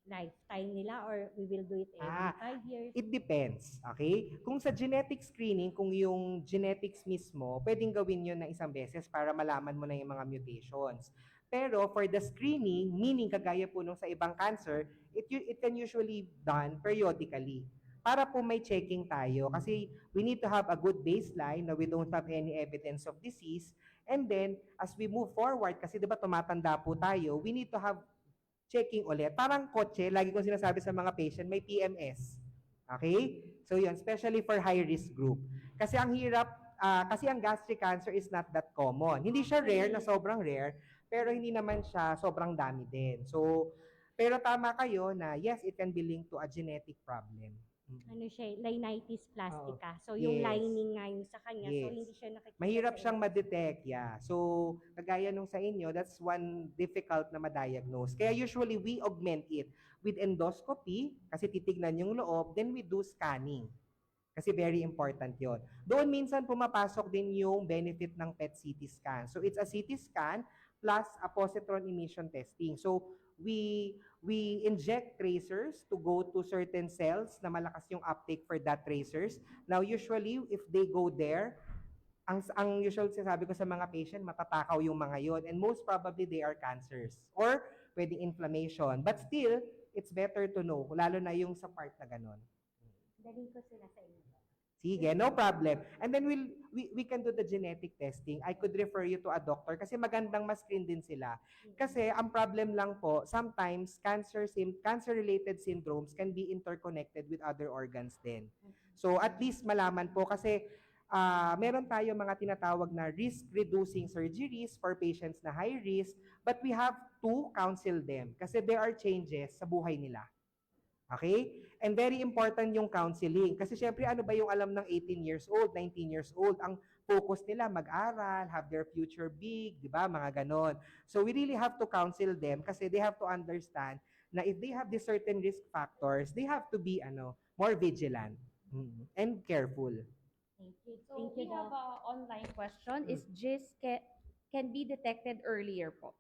lifetime nila or we will do it every 5 years?
It depends, okay? Kung sa genetic screening, kung yung genetics mismo, pwedeng gawin yun na isang beses para malaman mo na yung mga mutations. Pero for the screening, meaning kagaya po nung sa ibang cancer, it can usually done periodically. Para po may checking tayo kasi we need to have a good baseline na we don't have any evidence of disease. And then, as we move forward, kasi diba tumatanda po tayo, we need to have checking ulit. Parang kotse, lagi kong sinasabi sa mga patient, may PMS. Okay? So yun, especially for high-risk group. Kasi ang hirap, kasi ang gastric cancer is not that common. Hindi siya rare, na sobrang rare, pero hindi naman siya sobrang dami din. So, pero tama kayo na yes, it can be linked to a genetic problem.
Ano siya, Linitis plastica. So, yung
Yes.
lining nga yung sa kanya. So,
Yes.
hindi siya nakikita.
Mahirap
sa
siyang
iba.
ma-detect, yeah. So, kagaya nung sa inyo, that's one difficult na ma-diagnose. Kaya usually we augment it. with endoscopy, kasi titignan yung loob, then we do scanning. Kasi very important yon. Doon minsan pumapasok din yung benefit ng PET CT scan. So it's a CT scan plus a positron emission testing. So we inject tracers to go to certain cells na malakas yung uptake for that tracers. Now usually if they go there, ang usual sinasabi ko sa mga patient, matatakaw yung mga yon, and most probably they are cancers or pwedeng inflammation. But still, it's better to know, lalo na yung sa part na ganon.
Dali ko sila sa inyo.
Sige, no problem. And then we can do the genetic testing. I could refer you to a doctor kasi magandang ma-screen din sila. Kasi ang problem lang po, sometimes cancer-related syndromes can be interconnected with other organs din. So at least malaman po kasi meron tayo mga tinatawag na risk-reducing surgeries for patients na high risk, but we have to counsel them kasi there are changes sa buhay nila. Okay? And very important yung counseling. Kasi syempre, ano ba yung alam ng 18 years old, 19 years old? Ang focus nila, mag-aral, have their future big, di ba? Mga ganon. So we really have to counsel them kasi they have to understand na if they have these certain risk factors, they have to be more vigilant and careful.
Thank you.
So
Thank
we
you,
have
Doc.
an online question. Is GIST can be detected earlier po?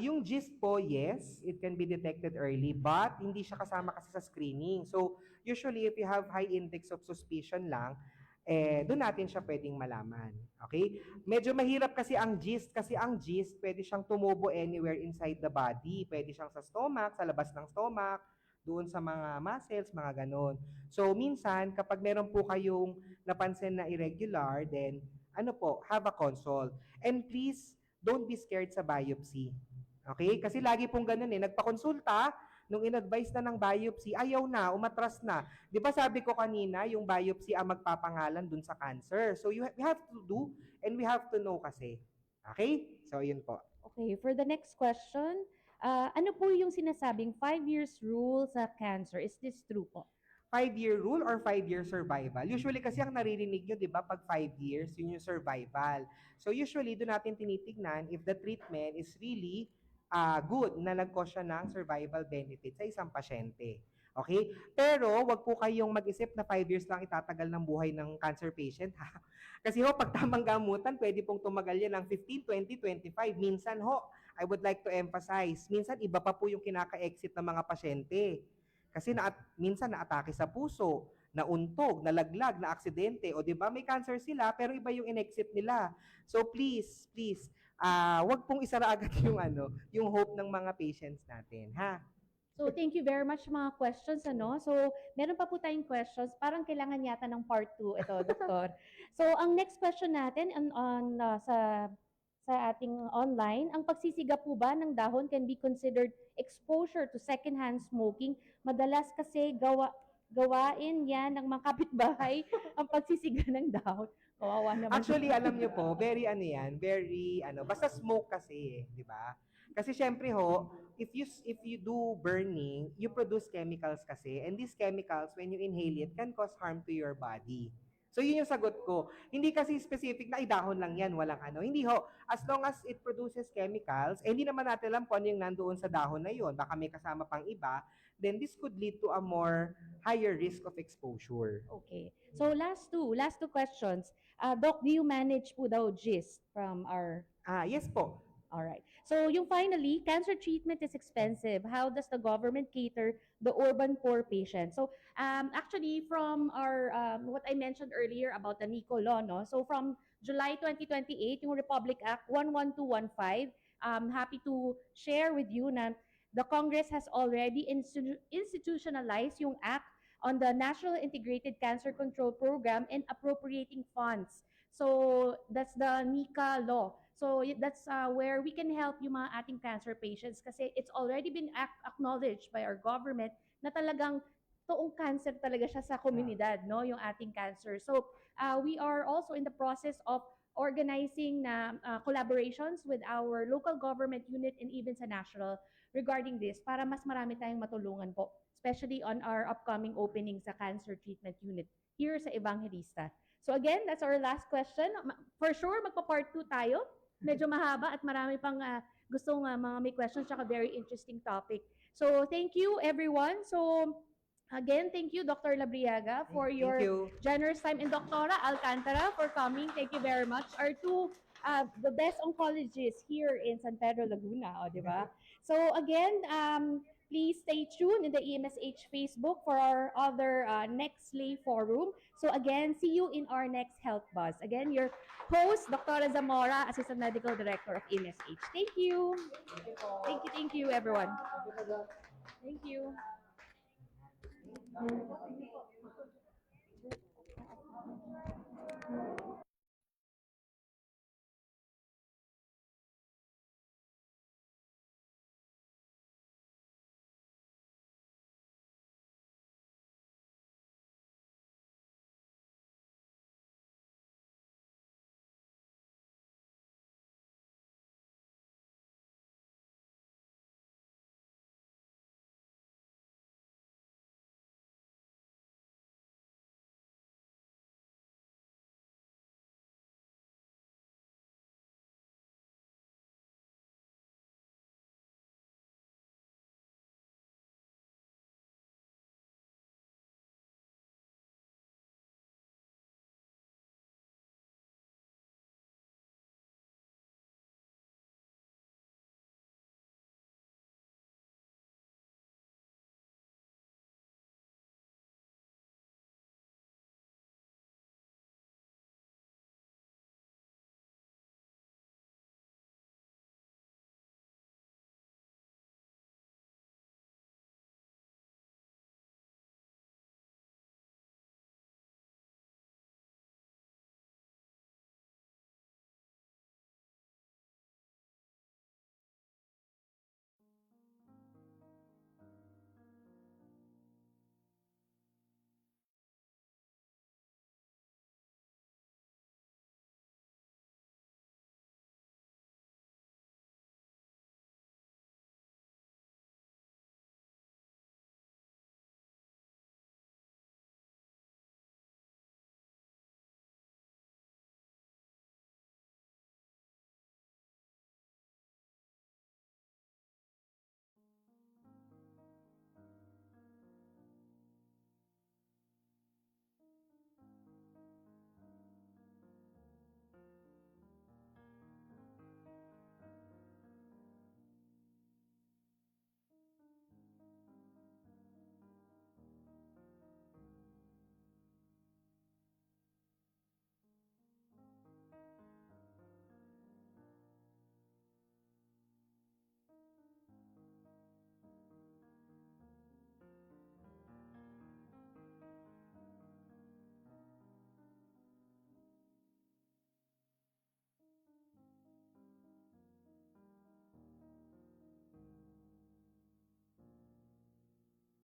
Yung GIST po, yes, it can be detected early, but hindi siya kasama kasi sa screening. So, usually, if you have high index of suspicion lang, doon natin siya pwedeng malaman. Okay? Medyo mahirap kasi ang GIST, pwede siyang tumubo anywhere inside the body. Pwede siyang sa stomach, sa labas ng stomach, doon sa mga muscles, mga ganon. So, minsan, kapag meron po kayong napansin na irregular, then, have a consult. And please, don't be scared sa biopsy. Okay? Kasi lagi pong ganun nagpakonsulta, nung in-advise na ng biopsy, ayaw na, umatras na. Di ba sabi ko kanina, yung biopsy ang magpapangalan dun sa cancer. So we have to do, and we have to know kasi. Okay? So yun po.
Okay, for the next question, ano po yung sinasabing 5 years rule sa cancer? Is this true po?
5-year rule or 5-year survival? Usually kasi ang naririnig nyo, di ba, pag 5 years, yun yung survival. So usually, doon natin tinitignan if the treatment is really good na nag-cause siya ng survival benefit sa isang pasyente. Okay? Pero, wag po kayong mag-isip na 5 years lang itatagal ng buhay ng cancer patient. Kasi pag tamang gamutan, pwede pong tumagal yan ng 15, 20, 25. Minsan I would like to emphasize, minsan iba pa po yung kinaka-exit ng mga pasyente. Kasi minsan naatake sa puso, nauntog, nalaglag, na aksidente, o di ba may cancer sila pero iba yung in-exit nila. So please, wag pong isara agad yung hope ng mga patients natin, ha?
So, thank you very much mga questions, So, meron pa po tayong questions. Parang kailangan yata ng part 2 ito, Doktor. So, ang next question natin sa ating online, ang pagsisiga po ba ng dahon can be considered exposure to secondhand smoking? Madalas kasi gawain yan ng mga kapitbahay ang pagsisiga ng dahon. Kawawa naman.
Actually, alam niyo po, very basta smoke kasi, di ba? Kasi syempre if you do burning, you produce chemicals kasi, and these chemicals, when you inhale it, can cause harm to your body. So yun yung sagot ko. Hindi kasi specific na idahon lang yan, walang Hindi as long as it produces chemicals, hindi naman natin alam kung ano yung nandoon sa dahon na yun, baka may kasama pang iba, then this could lead to a more higher risk of exposure.
Okay. So last two questions. Doc, do you manage po daw GIST from our...
Yes po.
All right. So yung finally, cancer treatment is expensive. How does the government cater the urban poor patients? So actually from our what I mentioned earlier about the NICO law, So from July 2028, yung Republic Act 11215, happy to share with you na the Congress has already institutionalized yung act on the National Integrated Cancer Control Program and appropriating funds. So that's the NICA law. So that's where we can help yung mga ating cancer patients kasi it's already been acknowledged by our government na talagang toong cancer talaga siya sa komunidad, yung ating cancer. So we are also in the process of organizing collaborations with our local government unit and even sa national regarding this para mas marami tayong matulungan po, especially on our upcoming opening sa cancer treatment unit here sa Evangelista. So again, that's our last question. For sure, magpa-part 2 tayo. Medyo mahaba at marami pang gustong mga may questions tsaka very interesting topic. So thank you, everyone. So again, thank you, Dr. Labriaga, for your
Thank you.
generous time, and Doctora Alcantara for coming. Thank you very much. Our two, the best oncologists here in San Pedro Laguna, di ba? So again, please stay tuned in the EMSH Facebook for our other next lay forum. So again, see you in our next Health Buzz. Again, your host, Dr. Zamora, Assistant Medical Director of EMSH. Thank you. Thank you, everyone. Thank you.